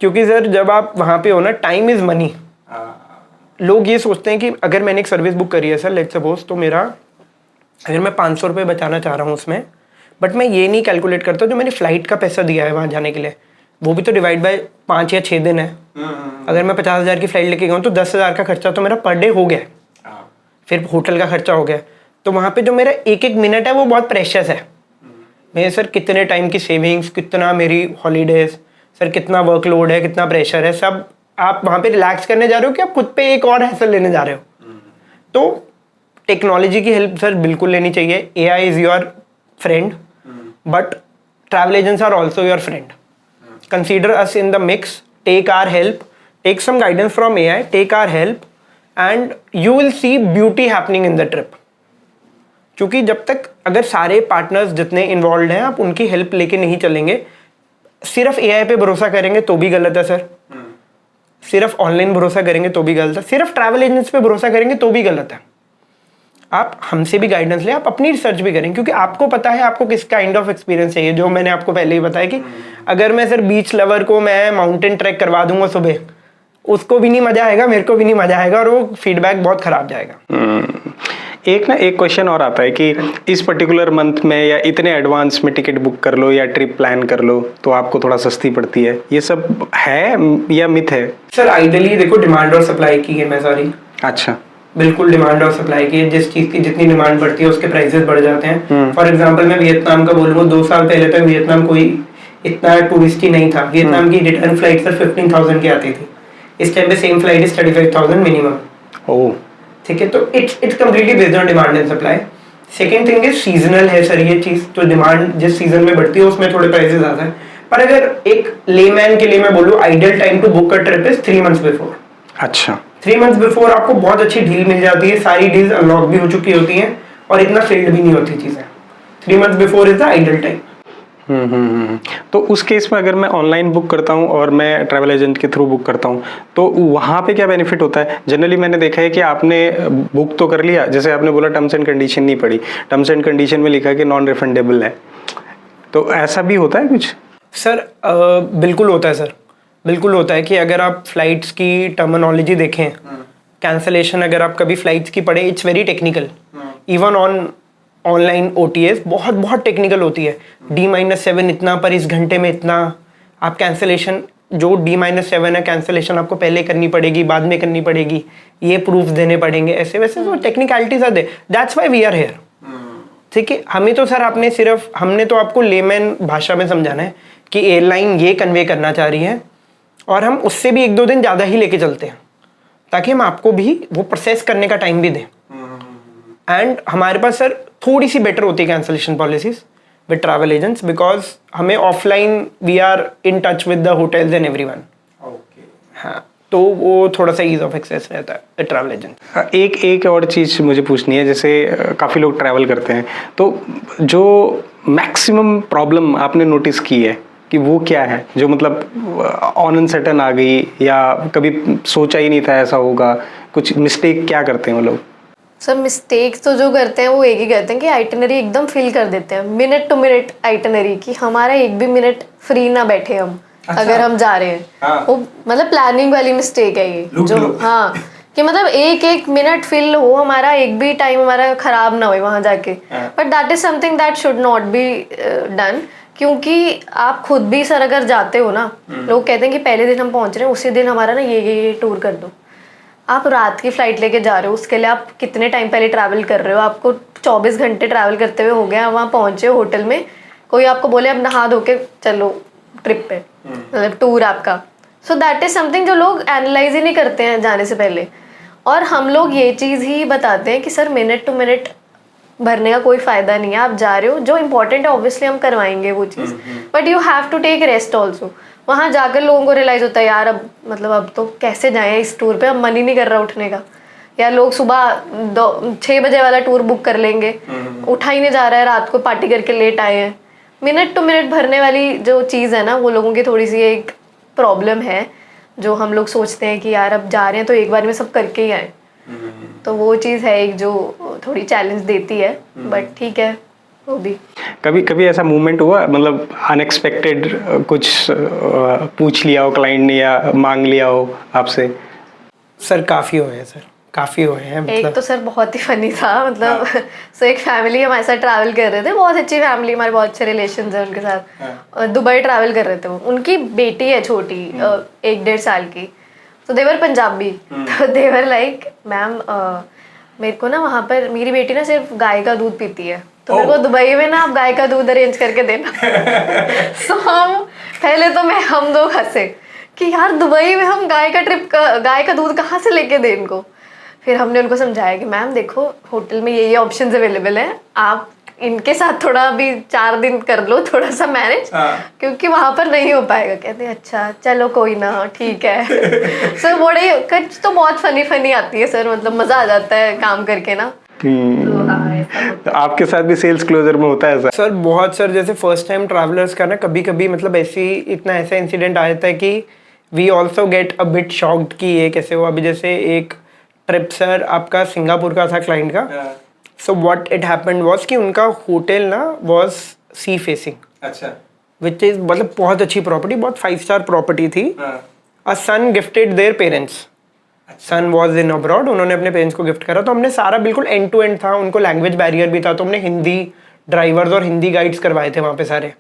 क्योंकि सर जब आप वहाँ पे हो ना, टाइम इज़ मनी। लोग ये सोचते हैं कि अगर मैंने एक सर्विस बुक करी है सर, लेट्स सपोज, तो मेरा अगर मैं 500 रुपये बचाना चाह रहा हूँ उसमें, बट मैं ये नहीं कैलकुलेट करता जो मैंने फ़्लाइट का पैसा दिया है वहाँ जाने के लिए, वो भी तो डिवाइड बाय 5 या 6 दिन है। अगर मैं 50,000 की फ़्लाइट लेके गया हूँ तो 10,000 का खर्चा तो मेरा पर डे हो गया, फिर होटल का खर्चा हो गया। तो वहाँ पे जो मेरा एक मिनट है वो बहुत प्रेशियस है। मैं सर कितने टाइम की सेविंग्स, कितना मेरी हॉलीडेज, सर कितना वर्कलोड है, कितना प्रेशर है, सब आप वहाँ पे रिलैक्स करने जा रहे हो कि आप खुद पे एक और हैसल लेने जा रहे हो। तो टेक्नोलॉजी की हेल्प सर बिल्कुल लेनी चाहिए। AI is your friend, but travel agents are also your friend. Consider us in the mix, take our help, take some guidance from AI, take our help, and you will see beauty happening in the trip. क्योंकि जब तक अगर सारे partners जितने involve हैं आप उनकी help लेके नहीं चलेंगे, सिर्फ AI पे भरोसा करेंगे तो भी गलत है सर, सिर्फ ऑनलाइन भरोसा करेंगे तो भी गलत है, सिर्फ ट्रैवल एजेंट्स पे भरोसा करेंगे तो भी गलत है। आप हमसे भी गाइडेंस लें, आप अपनी रिसर्च भी करें, क्योंकि आपको पता है आपको किस काइंड ऑफ एक्सपीरियंस चाहिए। जो मैंने आपको पहले ही बताया कि अगर मैं सर बीच लवर को मैं माउंटेन ट्रैक करवा दूंगा सुबह, उसको भी नहीं मजा आएगा, मेरे को भी नहीं मजा आएगा, और वो फीडबैक बहुत खराब जाएगा। एक क्वेश्चन और आता है कि इस पर्टिकुलर मंथ में या इतने एडवांस में टिकट बुक कर लो या ट्रिप प्लान कर लो तो आपको थोड़ा सस्ती पड़ती है, ये सब है या मिथ है? सर आइडियली देखो, डिमांड और सप्लाई की है मैं सारी। अच्छा, बिल्कुल डिमांड और सप्लाई की है। जिस चीज़ की जितनी डिमांड बढ़ती है उसके प्राइसेस बढ़ जाते हैं। फॉर एग्जांपल मैं वियतनाम का बोलूँगा, 2 साल पहले तक वियतनाम कोई इतना टूरिस्ट ही नहीं था। वियतनाम की रिटर्न फ्लाइट सर 15,000 की आती थी। इस टाइम पे सेम फ्लाइट इज 35,000 मिनिमम। ओह, ठीक है, तो it's completely based on demand and supply. Second thing is seasonal है सर ये चीज़, तो डिमांड जिस सीजन में बढ़ती है उसमें थोड़े प्राइसेस आते हैं। पर अगर एक लेमैन के लिए मैं बोलूँ, ideal time to book a trip is 3 months before. अच्छा, 3 months बिफोर आपको बहुत अच्छी डील मिल जाती है, सारी डील्स अनलॉक भी हो चुकी होती हैं और इतना फील्ड भी नहीं होती चीज़ें। 3 months before is the ideal time. तो उस केस में अगर मैं ऑनलाइन बुक करता हूँ और मैं ट्रैवल एजेंट के थ्रू बुक करता हूँ तो वहाँ पे क्या बेनिफिट होता है? जनरली मैंने देखा है कि आपने बुक तो कर लिया, जैसे आपने बोला टर्म्स एंड कंडीशन नहीं पढ़ी, टर्म्स एंड कंडीशन में लिखा है कि नॉन रिफंडेबल है, तो ऐसा भी होता है कुछ? सर बिल्कुल होता है सर, बिल्कुल होता है कि अगर आप फ्लाइट्स की टर्मिनोलॉजी देखें, कैंसलेशन अगर आप कभी फ्लाइट्स की पढ़े, it's very technical. Even online OTAs बहुत बहुत टेक्निकल होती है। D-7 इतना पर इस घंटे में इतना, आप कैंसलेशन जो D-7 है कैंसलेशन आपको पहले करनी पड़ेगी, बाद में करनी पड़ेगी, ये प्रूफ देने पड़ेंगे, ऐसे वैसे तो technicalities are there, that's why we are here. ठीक है, हमें तो सर हमने तो आपको लेमैन भाषा में समझाना है कि एयरलाइन ये कन्वे करना चाह रही है, और हम उससे भी 1-2 दिन ज़्यादा ही लेके चलते हैं ताकि हम आपको भी वो प्रोसेस करने का टाइम भी दें। एंड हमारे पास सर थोड़ी सी बेटर होती है cancellation policies with travel agents, because हमें offline we are in touch with the hotels and everyone. हाँ, तो वो थोड़ा सा ईज ऑफ एक्सेस रहता है ट्रैवल एजेंट। एक और चीज़ मुझे पूछनी है, जैसे काफ़ी लोग ट्रैवल करते हैं, तो जो मैक्सिमम प्रॉब्लम आपने नोटिस की है कि वो क्या है, जो मतलब ऑन एंड सडन आ गई या कभी सोचा ही नहीं था ऐसा होगा, कुछ मिस्टेक क्या करते हैं वो लोग? सर मिस्टेक्स तो जो करते हैं वो एक ही करते हैं कि आइटनरी एकदम फिल कर देते हैं, मिनट टू मिनट आइटनरी, कि हमारा एक भी मिनट फ्री ना बैठे हम। अच्छा। अगर हम जा रहे हैं, हाँ। वो मतलब प्लानिंग वाली मिस्टेक है ये जो हाँ, कि मतलब एक मिनट फिल हो हमारा, एक भी टाइम हमारा खराब ना हो वहां जाके। But that is something that should not be done, क्योंकि आप खुद भी सर अगर जाते हो ना, लोग कहते हैं कि पहले दिन हम पहुंच रहे हैं उसी दिन हमारा ना ये टूर कर दो। आप रात की फ्लाइट लेके जा रहे हो, उसके लिए आप कितने टाइम पहले ट्रैवल कर रहे हो, आपको 24 घंटे ट्रैवल करते हुए हो गया, वहाँ पहुंचे हो होटल में, कोई आपको बोले अब नहा धो के चलो ट्रिप पे, मतलब टूर आपका। सो दैट इज समथिंग जो लोग एनालाइज ही नहीं करते हैं जाने से पहले। और हम लोग ये चीज़ ही बताते हैं कि सर मिनट टू मिनट भरने का कोई फायदा नहीं है, आप जा रहे हो, जो इम्पोर्टेंट है ऑब्वियसली हम करवाएंगे वो चीज़, but you have to take rest also. वहाँ जाकर लोगों को रियलाइज होता है यार अब तो कैसे जाएं इस टूर पे, अब मन ही नहीं कर रहा उठने का। या लोग सुबह 6 बजे वाला टूर बुक कर लेंगे, उठा ही नहीं जा रहा है, रात को पार्टी करके लेट आए हैं। मिनट टू मिनट भरने वाली जो चीज़ है ना, वो लोगों की थोड़ी सी एक प्रॉब्लम है, जो हम लोग सोचते हैं कि यार अब जा रहे हैं तो एक बार में सब करके ही आए। तो वो चीज़ है एक जो थोड़ी चैलेंज देती है, बट ठीक है वो भी। कभी ऐसा मूवमेंट हुआ, मतलब अनएक्सपेक्टेड कुछ पूछ लिया हो क्लाइंट ने या मांग लिया हो आपसे? सर काफ़ी हुए हैं सर, काफ़ी हुए हैं। मतलब एक तो सर बहुत ही फनी था, मतलब सो एक फैमिली हमारे साथ ट्रैवल कर रहे थे, बहुत अच्छी फैमिली, हमारे बहुत अच्छे रिलेशन है उनके साथ। दुबई ट्रैवल कर रहे थे वो, उनकी बेटी है छोटी 1-1.5 साल की, तो देवर पंजाबी। तो देवर लाइक मैम मेरे को ना वहाँ पर मेरी बेटी ना सिर्फ गाय का दूध पीती है, तो मेरे को दुबई में ना आप गाय का दूध अरेंज करके देना। सो हम दो हंसे कि यार दुबई में हम गाय का दूध कहाँ से लेके दें इनको। फिर हमने उनको समझाया कि मैम देखो होटल में ये ऑप्शंस अवेलेबल हैं, आप इनके साथ थोड़ा अभी 4 दिन कर लो थोड़ा सा मैनेज, क्योंकि वहाँ पर नहीं हो पाएगा। कहते अच्छा चलो कोई ना ठीक है। सर बड़े कुछ तो बहुत फनी आती है सर, मतलब मजा आ जाता है काम करके ना। तो आपके साथ भी सेल्स क्लोजर में होता है सर बहुत सर, जैसे फर्स्ट टाइम ट्रैवलर्स का ना कभी मतलब ऐसा इंसिडेंट आ जाता है कि we also get a bit shocked कि ये कैसे हुआ। अभी जैसे एक ट्रिप सर आपका सिंगापुर का था क्लाइंट का। So what it happened was कि उनका होटल ना वाज सी फेसिंग, अच्छा, विच इज मतलब बहुत अच्छी प्रॉपर्टी, बहुत 5 स्टार प्रॉपर्टी थी। A son gifted their parents, son was in abroad, उन्होंने अपने पेरेंट्स को गिफ्ट करा। तो हमने सारा बिल्कुल एंड टू एंड था, उनको लैंग्वेज बैरियर भी था, तो हमने हिंदी ड्राइवर्स और हिंदी गाइड्स करवाए थे वहाँ पे सारे।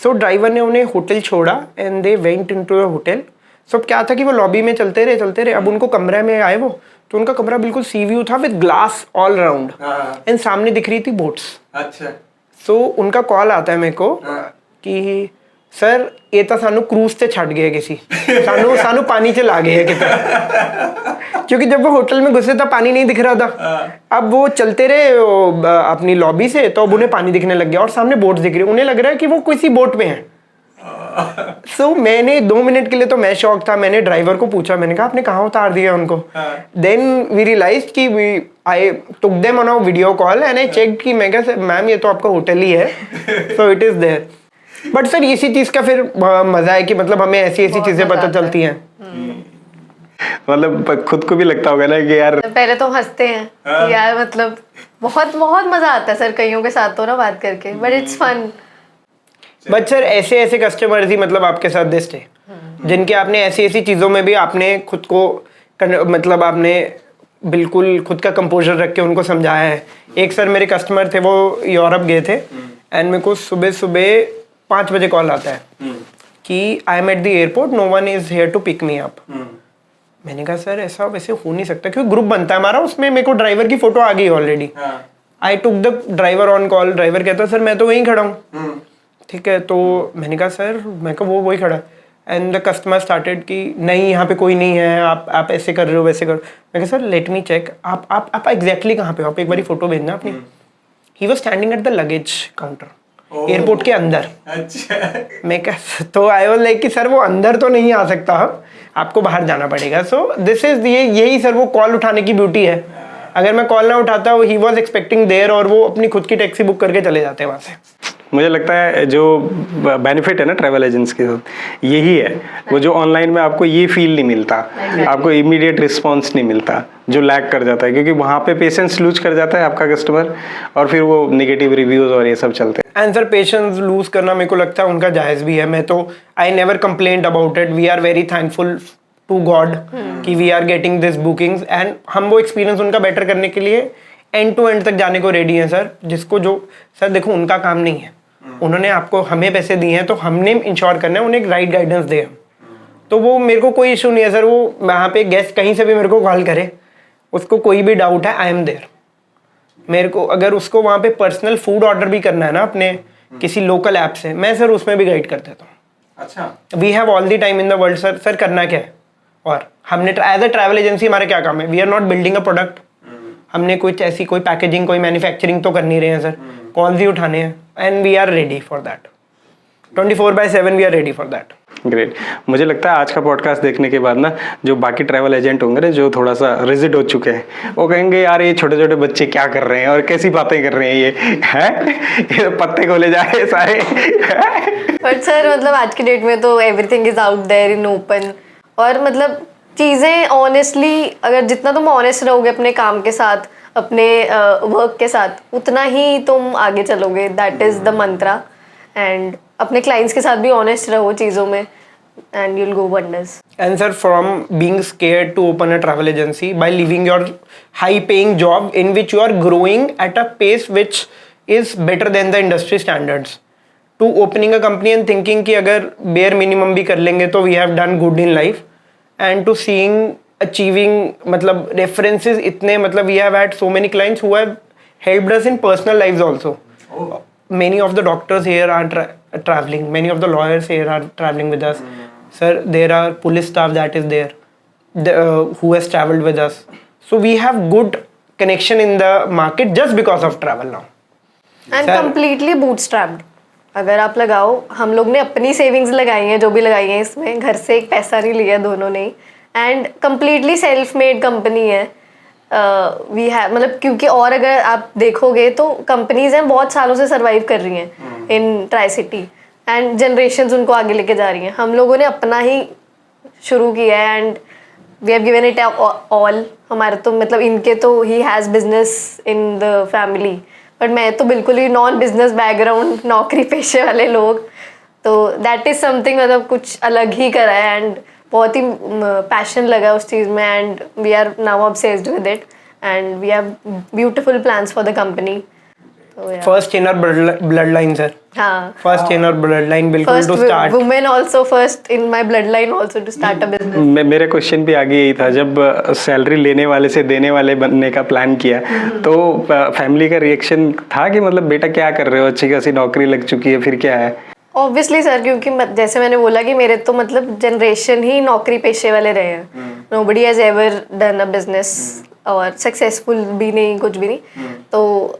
सो ड्राइवर ने उन्हें होटल छोड़ा and they went into the hotel. So क्या था कि वो लॉबी में चलते रहे। अब उनको कमरे में आए वो, तो उनका कमरा बिल्कुल सी व्यू था with glass all round, and सामने दिख रही थी बोट्स। अच्छा। सो उनका कॉल आता है मेरे को कि सर ये तो सानू क्रूज से छड़ गए किसी, सानू पानी च ला गए कितना। क्योंकि जब वो होटल में घुसे था पानी नहीं दिख रहा था। अब वो चलते रहे अपनी लॉबी से, तो अब उन्हें पानी दिखने लग गया और सामने बोट्स दिख रही, उन्हें लग रहा है कि वो किसी बोट में है। सो मैंने 2 मिनट के लिए तो मैं शॉक था। मैंने ड्राइवर को पूछा, मैंने कहा आपने कहाँ उतार दिया उनको? देन वी रियलाइज्ड कि I took them on a video call and I check कि मैं कहा मैम ये तो आपका होटल ही है, so it is there. But sir इसी चीज का फिर मजा है कि मतलब हमें ऐसी चीजें पता चलती हैं। मतलब खुद को भी लगता होगा ना कि यार, पहले तो हंसते हैं कि यार मतलब बहुत मजा आता है सर कईयों के साथ तो ना बात करके, but it's fun. But sir ऐसे ऐसे कस्टमर्स ही मतलब आपके साथ दे स्टे, जिनके आपने ऐसी ऐसी चीज़ों में भी आपने खुद को मतलब आपने बिल्कुल खुद का कंपोजर रख के उनको समझाया है। एक सर मेरे कस्टमर थे, वो यूरोप गए थे एंड मेरे को सुबह सुबह 5 बजे कॉल आता है कि I am at the airport, no one is here to pick me up. मैंने कहा सर ऐसा वैसे हो नहीं सकता, क्योंकि ग्रुप बनता है हमारा, उसमें मेरे को ड्राइवर की फोटो आ गई already. I took the driver on call, driver कहता सर मैं तो वहीं खड़ा हूँ। ठीक है, तो मैंने कहा सर, मैं कहा वो वही खड़ा है। एंड द कस्टमर स्टार्टेड कि नहीं यहाँ पे कोई नहीं है, आप ऐसे कर रहे हो वैसे करो। मैं कहा सर लेट मी चेक, आप एग्जैक्टली कहाँ पे हो, आप एक बारी फोटो भेजना अपनी। He was standing at the luggage counter airport के अंदर। अच्छा। मैं कहा, तो आई वाज लाइक कि सर वो अंदर तो नहीं आ सकता, आपको बाहर जाना पड़ेगा। सो दिस इज यही सर वो कॉल उठाने की ब्यूटी है। अगर मैं कॉल ना उठाता, ही वॉज एक्सपेक्टिंग देयर, और वो अपनी खुद की टैक्सी बुक करके चले जाते हैं वहाँ से। मुझे लगता है जो बेनिफिट है ना ट्रैवल एजेंट्स के साथ, यही है वो जो ऑनलाइन में आपको ये फील नहीं मिलता, आपको इमीडिएट रिस्पांस नहीं मिलता, जो लैग कर जाता है, क्योंकि वहाँ पे पेशेंस लूज कर जाता है आपका कस्टमर, और फिर वो नेगेटिव रिव्यूज और ये सब चलते हैं। एंड सर पेशेंस लूज करना मेरे को लगता है उनका जायज़ भी है। मैं तो I never complaint about it. We are very thankful to God कि we are getting this bookings, and हम वो एक्सपीरियंस उनका बेटर करने के लिए एंड टू एंड तक जाने को रेडी हैं सर। जिसको जो सर देखो उनका काम नहीं है, उन्होंने आपको हमें पैसे दिए हैं, तो हमने इंश्योर करना है उन्हें एक राइट गाइडेंस दे। तो वो मेरे को कोई इशू नहीं है सर, वो वहाँ पे गेस्ट कहीं से भी मेरे को कॉल करे, उसको कोई भी डाउट है, आई एम देयर। मेरे को अगर उसको वहाँ पे पर्सनल फूड ऑर्डर भी करना है ना अपने किसी लोकल ऐप से, मैं सर उसमें भी गाइड कर देता हूँ। अच्छा, we have all the time in the world sir. Sir करना क्या है, और हमने एज अ ट्रैवल एजेंसी हमारा क्या काम है, we are not building a product. हमने कुछ ऐसी कोई पैकेजिंग कोई मैन्युफैक्चरिंग तो कर नहीं रहे हैं सर, कॉल्स ही उठाने हैं, and we are ready for that 24/7, we are ready for that. Great. मुझे लगता है आज का पॉडकास्ट देखने के बाद ना जो बाकी ट्रैवल एजेंट होंगे ना, जो थोड़ा सा रिजिड हो चुके हैं, वो कहेंगे यार ये छोटे छोटे बच्चे क्या कर रहे हैं और कैसी बातें कर रहे हैं, ये पत्ते को ले जा रहे हैं सारे। बट सर मतलब आज की डेट में तो everything is out there in open, और मतलब चीज़ें ऑनेस्टली अगर जितना तुम ऑनेस्ट रहोगे अपने काम के साथ, अपने वर्क के साथ, उतना ही तुम आगे चलोगे। That is the Mantra. And अपने क्लाइंट्स के साथ भी ऑनेस्ट रहो चीज़ों में, and you'll go wonders. And sir, from being scared to open a travel agency by leaving your high-paying job in which you are growing at a pace which is better than the industry standards, to opening a company and thinking कि अगर bare minimum भी कर लेंगे तो we have done good in life, and to seeing achieving मतलब references इतने, मतलब we have had so many clients who have helped us in personal lives also. Many of the doctors here are traveling, many of the lawyers here are traveling with us. Sir, there are police staff that is there, who has traveled with us. So we have good connection in the market just because of travel now. And completely bootstrapped. अगर आप लगाओ, हम लोग ने अपनी savings लगाई हैं, जो भी लगाई हैं इसमें, घर से एक पैसा नहीं लिया दोनों ने, and completely self made company है। वी हैव मतलब, क्योंकि और अगर आप देखोगे तो कंपनीज हैं बहुत सालों से सर्वाइव कर रही हैं इन ट्राई सिटी, एंड जनरेशन्स उनको आगे लेके जा रही हैं। हम लोगों ने अपना ही शुरू किया है, and we have given it all. हमारे तो मतलब इनके तो ही has business in the family, but मैं तो बिल्कुल ही नॉन बिजनेस बैकग्राउंड, नौकरी पेशे वाले लोग, तो दैट इज़ समथिंग मतलब कुछ अलग ही करा है, एंड बहुत ही पैशन लगा उस चीज़ में, and we are now obsessed with it, and we have beautiful plans for the company. First in our bloodline, sir. हाँ, First in our bloodline, बिल्कुल first to start. women also, first in my bloodline also to start a business. मेरा question भी आगे यही था, जब salary लेने वाले से देने वाले बनने का प्लान किया तो फैमिली का रिएक्शन था कि मतलब बेटा क्या कर रहे हो, अच्छी खासी नौकरी लग चुकी है, फिर क्या है? ऑब्वियसली सर, क्योंकि जैसे मैंने बोला कि मेरे तो मतलब जनरेशन ही नौकरी पेशे वाले रहे हैं। Nobody has ever done a business, और सक्सेसफुल भी नहीं, कुछ भी नहीं। तो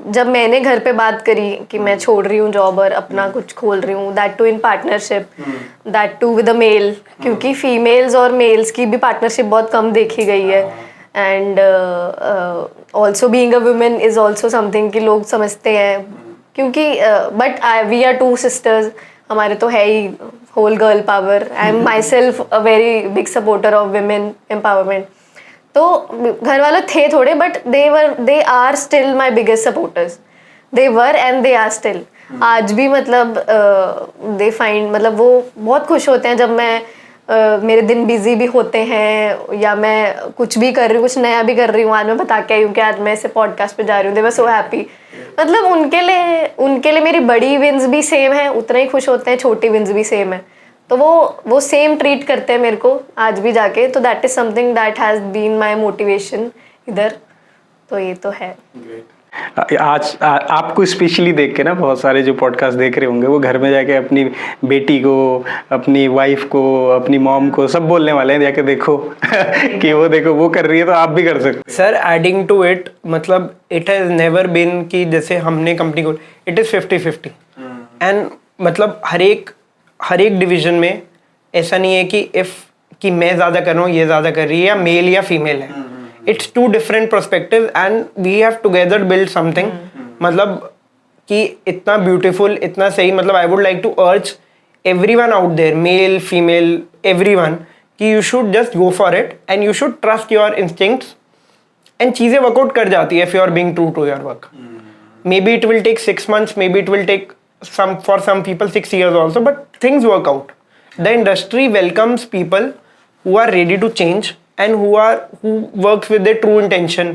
जब मैंने घर पे बात करी कि मैं छोड़ रही हूँ जॉब और अपना कुछ खोल रही हूँ, that too in partnership, that too with a male, क्योंकि फीमेल्स और मेल्स की भी पार्टनरशिप बहुत कम देखी गई है, and also being a women is also something कि लोग समझते हैं, क्योंकि बट वी आर 2 सिस्टर्स, हमारे तो है ही whole girl power. I am myself a very big supporter of women empowerment. तो घर वाले थे थोड़े, but they are still my biggest supporters, they were and they are still. आज भी मतलब दे फाइंड, मतलब वो बहुत खुश होते हैं जब मैं मेरे दिन बिजी भी होते हैं या मैं कुछ भी कर रही हूँ, कुछ नया भी कर रही हूँ। आज मैं बता के आई हूँ कि आज मैं ऐसे पॉडकास्ट पे जा रही हूँ, दे वर सो हैप्पी। मतलब उनके लिए मेरी बड़ी विंस भी सेम है, उतना ही खुश होते हैं, छोटी विंस भी सेम है। तो वो सेम ट्रीट करते हैं मेरे को आज भी जाके। तो that is something that has been my motivation इधर। तो ये तो है। आपको स्पेशली देख के ना बहुत सारे जो पॉडकास्ट देख रहे होंगे वो घर में जाके अपनी बेटी को, अपनी वाइफ को, अपनी मॉम को सब बोलने वाले हैं जाके देखो कि वो देखो वो कर रही है तो आप भी कर सकते हैं। सर एडिंग टू इट, मतलब इट हैज नेवर बीन कि जैसे हमने कंपनी को, इट इज 50-50 एंड मतलब हर एक डिवीजन में ऐसा नहीं है कि मैं ज़्यादा कर रहा हूँ, ये ज़्यादा कर रही है, या मेल या फीमेल है। It's two different perspective and we have together build something. मतलब कि इतना ब्यूटीफुल, इतना सही। मतलब I would like to urge everyone out there, male female everyone, कि you should just go for it and you should trust your instincts and चीज़ें work out कर जाती है if you are being true to your work. Maybe it will take 6 months, maybe it will take for some people 6 years also, but things work out. The industry welcomes people who are ready to change and who works with their true intention.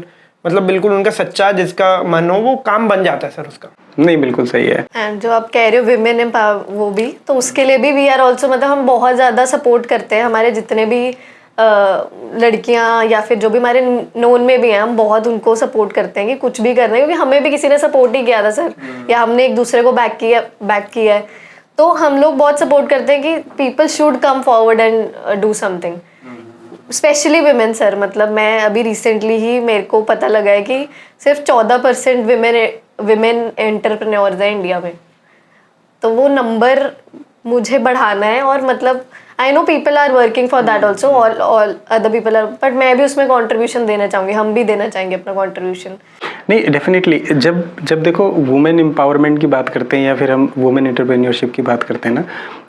मतलब बिल्कुल उनका सच्चा जिसका मन हो वो काम बन जाता है सर उसका। नहीं बिल्कुल सही है। एंड जो आप कह रहे हो विमेन एम्पावर, वो भी तो उसके लिए भी वी आर ऑल्सो, मतलब हम बहुत ज़्यादा सपोर्ट करते हैं। हमारे जितने भी लड़कियां या फिर जो भी हमारे नोन में भी हैं, हम बहुत उनको सपोर्ट करते हैं कि कुछ भी करना है, क्योंकि हमें भी किसी ने सपोर्ट ही किया था सर, या हमने एक दूसरे को बैक किया है। तो हम लोग बहुत सपोर्ट करते हैं कि people should come forward and do something, specially women sir. मतलब मैं अभी रिसेंटली ही मेरे को पता लगा है कि सिर्फ 14% विमेन एंटरप्रेन्योर्स हैं इंडिया में। तो वो नंबर मुझे बढ़ाना है, और मतलब I know people are working for that also, all other people are, but मैं भी उसमें कॉन्ट्रीब्यूशन देना चाहूँगी, हम भी देना चाहेंगे अपना कॉन्ट्रीब्यूशन। नहीं डेफिनेटली, जब देखो वुमेन एम्पावरमेंट की बात करते हैं या फिर हम वुमेन एंटरप्रेन्योरशिप की बात करते हैं ना,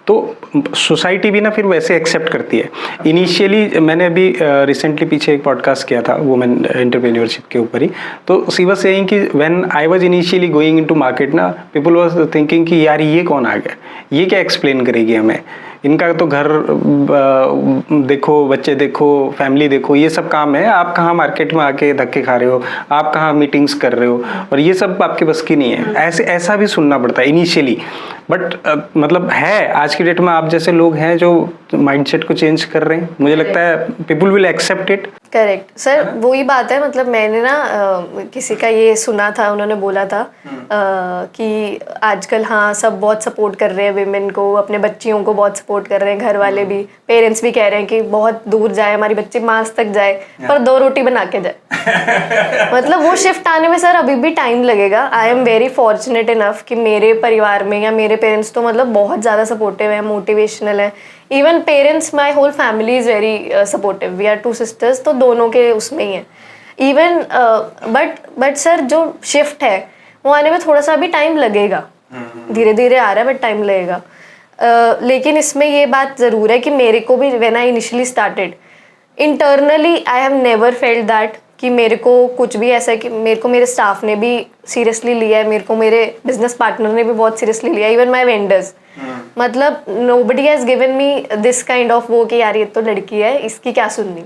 तो सोसाइटी भी ना फिर वैसे एक्सेप्ट करती है। इनिशियली मैंने अभी रिसेंटली पीछे एक पॉडकास्ट किया था वुमेन एंटरप्रेन्योरशिप के ऊपर ही, तो सी वाज सेइंग कि when I was initially going into market ना, पीपल वाज थिंकिंग कि यार ये कौन आ गया, ये क्या एक्सप्लेन करेगी हमें, इनका तो घर देखो, बच्चे देखो, फैमिली देखो, ये सब काम है, आप कहाँ मार्केट में आके धक्के खा रहे हो, आप कहाँ मीटिंग्स कर रहे हो, और ये सब आपके बस की नहीं है। ऐसा भी सुनना पड़ता है इनिशियली, बट मतलब है आज की डेट में आप जैसे लोग हैं जो माइंडसेट को चेंज कर रहे हैं, मुझे लगता है people will accept it. Correct sir, वही बात है। मतलब मैंने ना किसी का ये सुना था, उन्होंने बोला था कि आजकल हाँ सब बहुत सपोर्ट कर रहे हैं विमेन को, अपने बच्चियों को बहुत सपोर्ट कर रहे हैं, घर वाले भी, पेरेंट्स भी कह रहे हैं कि बहुत दूर जाए हमारी बच्ची, मार्स तक जाए, पर 2 रोटी बना के जाए। मतलब वो शिफ्ट आने में सर अभी भी टाइम लगेगा। I am very fortunate enough कि मेरे परिवार में या मेरे पेरेंट्स तो मतलब बहुत ज़्यादा सपोर्टिव है, मोटिवेशनल है। Even parents, my whole family is very supportive. We are 2 sisters, तो दोनों के उसमें ही है। इवन बट सर जो शिफ्ट है वो आने में थोड़ा सा अभी टाइम लगेगा, धीरे धीरे आ रहा है, बट टाइम लगेगा। लेकिन इसमें ये बात ज़रूर है कि मेरे को भी when I initially started, internally I have never felt that कि मेरे को कुछ भी ऐसा है कि मेरे को मेरे स्टाफ ने भी सीरियसली लिया है, मेरे को मेरे बिजनेस पार्टनर ने भी बहुत सीरियसली लिया, इवन माई वेंडर्स। मतलब nobody has given me this kind of वो कि यार ये तो लड़की है, इसकी क्या सुननी।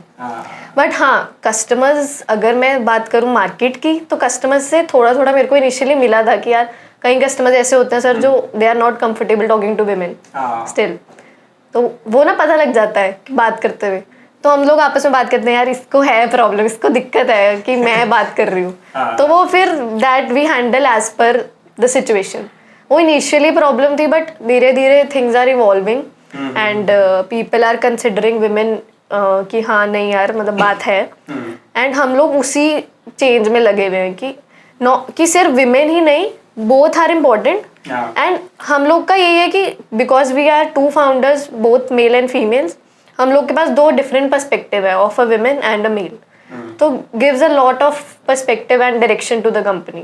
बट हाँ, कस्टमर्स, अगर मैं बात करूँ मार्केट की, तो कस्टमर्स से थोड़ा थोड़ा मेरे को इनिशियली मिला था कि यार कई कस्टमर्स ऐसे होते हैं सर जो they are not comfortable talking to women still, तो वो ना पता लग जाता है कि बात करते हुए। तो हम लोग आपस में बात करते हैं, यार इसको है प्रॉब्लम, इसको दिक्कत है कि मैं बात कर रही हूँ। तो वो फिर that we handle as per the situation. वो इनिशियली प्रॉब्लम थी, बट धीरे धीरे things are evolving and people are considering women कि हाँ नहीं यार मतलब बात है। एंड हम लोग उसी चेंज में लगे हुए हैं कि सिर्फ विमेन ही नहीं, बोथ आर इम्पोर्टेंट। एंड हम लोग का यही है कि because we are 2 founders, both male and females, हम लोग के पास 2 डिफरेंट पर्सपेक्टिव है of a women and a male, तो gives a lot of perspective and direction to the company.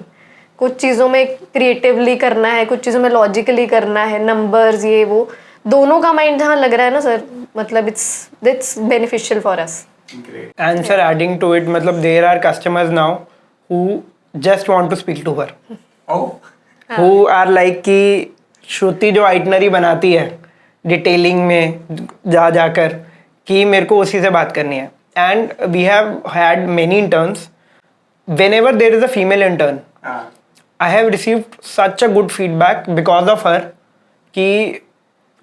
कुछ चीज़ों में क्रिएटिवली करना है, कुछ चीज़ों में लॉजिकली करना है, नंबर्स ये वो दोनों का माइंड जहाँ लग रहा है ना सर, मतलब it's beneficial for us. And sir adding to it, मतलब there are customers now who just want to speak to her. Who are like कि श्रुति जो आइटनरी बनाती है डिटेलिंग में जाकर कि मेरे को उसी से बात करनी है. And we have had many interns. whenever there is a female intern, I have received such a good feedback because of her कि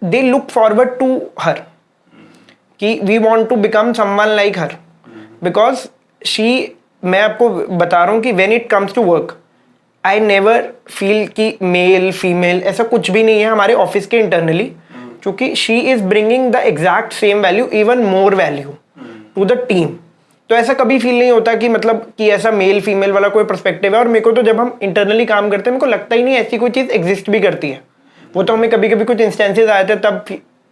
they look forward to her कि we want to become someone like her because she, मैं आपको बता रहा हूँ कि when it comes to work I never feel कि male female ऐसा कुछ भी नहीं है हमारे ऑफिस के internally क्योंकि she is bringing the exact same value, even more value to the team. तो ऐसा कभी फील नहीं होता कि मतलब कि ऐसा मेल फीमेल वाला कोई पर्सपेक्टिव है. और मेरे को तो जब हम इंटरनली काम करते हैं मेरे को लगता ही नहीं ऐसी कोई चीज़ एग्जिस्ट भी करती है. वो तो हमें कभी कभी कुछ इंस्टेंसेस आए थे तब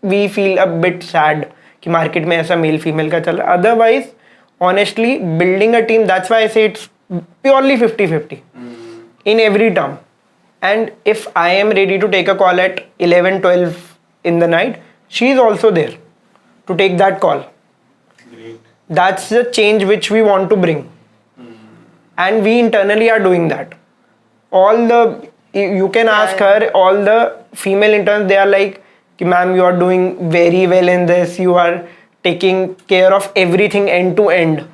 we feel a bit sad कि मार्केट में ऐसा मेल फीमेल का चल रहा है. Otherwise honestly building a team, that's why I say it's purely 50-50 in every term. And if I am ready to take a call at 11-12 in the night, she is also there to take that call. That's the change which we want to bring. And we internally are doing that. All the, you can ask her, all the female interns, they are like, ma'am, you are doing very well in this. You are taking care of everything end to end.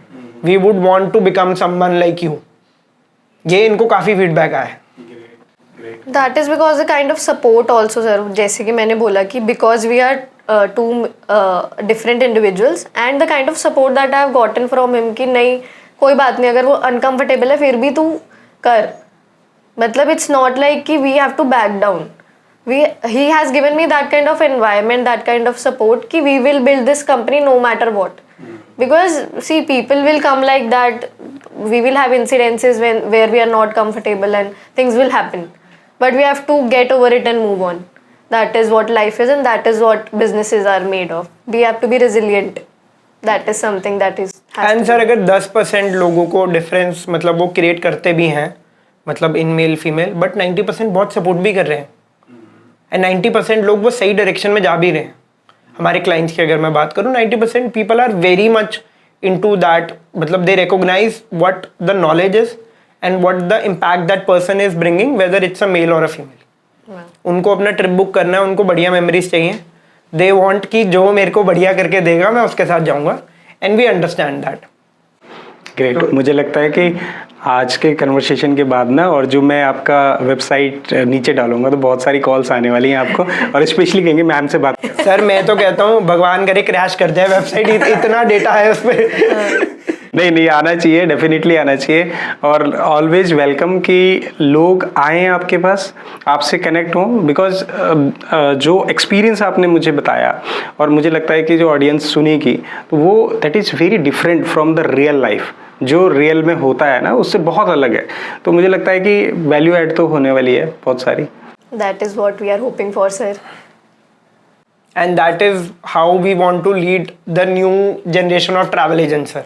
We would want to become someone like you. ये इनको काफ़ी feedback आया है. That is because the kind of support also, sir. जैसे कि मैंने बोला कि because we are two different individuals and the kind of support that I have gotten from him कि नहीं कोई बात नहीं अगर वो uncomfortable है फिर भी तू कर. मतलब it's not like कि we have to back down. He has given me that kind of environment, that kind of support कि we will build this company no matter what. Because see, people will come like that. We will have incidences where we are not comfortable and things will happen. But we have to get over it and move on. That is what life is and that is what businesses are made of. We have to be resilient. That is something that is. And sir, अगर 10% लोगों को difference मतलब वो create करते भी हैं मतलब in male female, but 90% बहुत सपोर्ट भी कर रहे हैं एंड 90% लोग वो सही डायरेक्शन में जा भी रहे हैं. हमारे क्लाइंट्स की अगर मैं बात करूँ 90% people are very much into that. मतलब they recognize what the knowledge is and what the impact that person is bringing, whether it's a male और अ फीमेल. उनको अपना ट्रिप बुक करना है, उनको बढ़िया मेमोरीज चाहिए. दे वांट कि जो मेरे को बढ़िया करके देगा मैं उसके साथ जाऊंगा and we understand that. Great. मुझे लगता है कि आज के कन्वर्सेशन के बाद ना, और जो मैं आपका वेबसाइट नीचे डालूंगा तो बहुत सारी कॉल्स आने वाली हैं आपको और स्पेशली कहेंगे मैम से बात करें. सर मैं तो कहता हूँ भगवान करे क्रैश कर जाए वेबसाइट, इतना डेटा है उस पर. नहीं आना चाहिए, डेफिनेटली आना चाहिए. और ऑलवेज वेलकम कि लोग आएँ आपके पास, आपसे कनेक्ट हों. बिकॉज जो एक्सपीरियंस आपने मुझे बताया और मुझे लगता है कि जो ऑडियंस सुनेगी तो वो that is very different from the real life. जो रियल में होता है ना उससे बहुत अलग है. तो मुझे लगता है कि वैल्यू ऐड तो होने वाली है बहुत सारी. That is what we are hoping for, sir. And that is how we want to lead the new generation of travel agents, sir.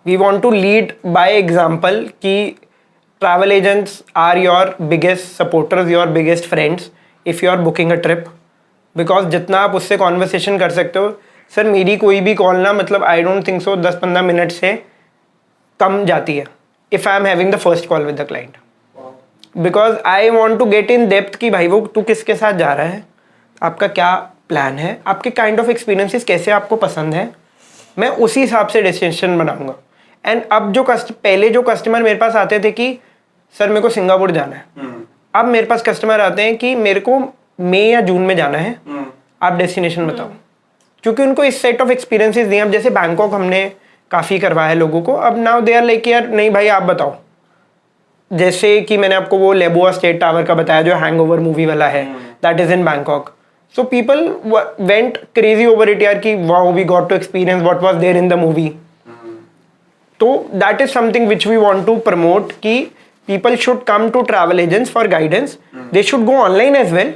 We want to lead by example कि travel agents are your biggest supporters, your biggest friends if you are booking a trip. Because जितना आप उससे conversation कर सकते हो. Sir मेरी कोई भी कॉल ना मतलब I don't think so 10-15 minute से कम जाती है if I am having the first call with the client. Because I want to get in depth कि भाई वो तू किसके साथ जा रहा है, आपका क्या प्लान है, आपके काइंड ऑफ एक्सपीरियंसेस कैसे आपको पसंद है, मैं उसी हिसाब से डेस्टिनेशन बनाऊंगा. एंड अब जो पहले जो कस्टमर मेरे पास आते थे कि सर मेरे को सिंगापुर जाना है, अब मेरे पास कस्टमर आते हैं कि मेरे को मई या जून में जाना है, आप डेस्टिनेशन बताओ. क्योंकि उनको इस सेट ऑफ एक्सपीरियंसेस दिए. अब जैसे बैंकॉक हमने काफ़ी करवाया है लोगों को, अब नाउ दे आर लाइक यार नहीं भाई आप बताओ. जैसे कि मैंने आपको वो लेबुआ स्टेट टावर का बताया जो हैंगओवर मूवी वाला है, that is in Bangkok. So people went crazy over it यार कि wow we got to experience what was there in the movie. तो that is something which we want to promote कि people should come to travel agents for guidance. They should go online as well.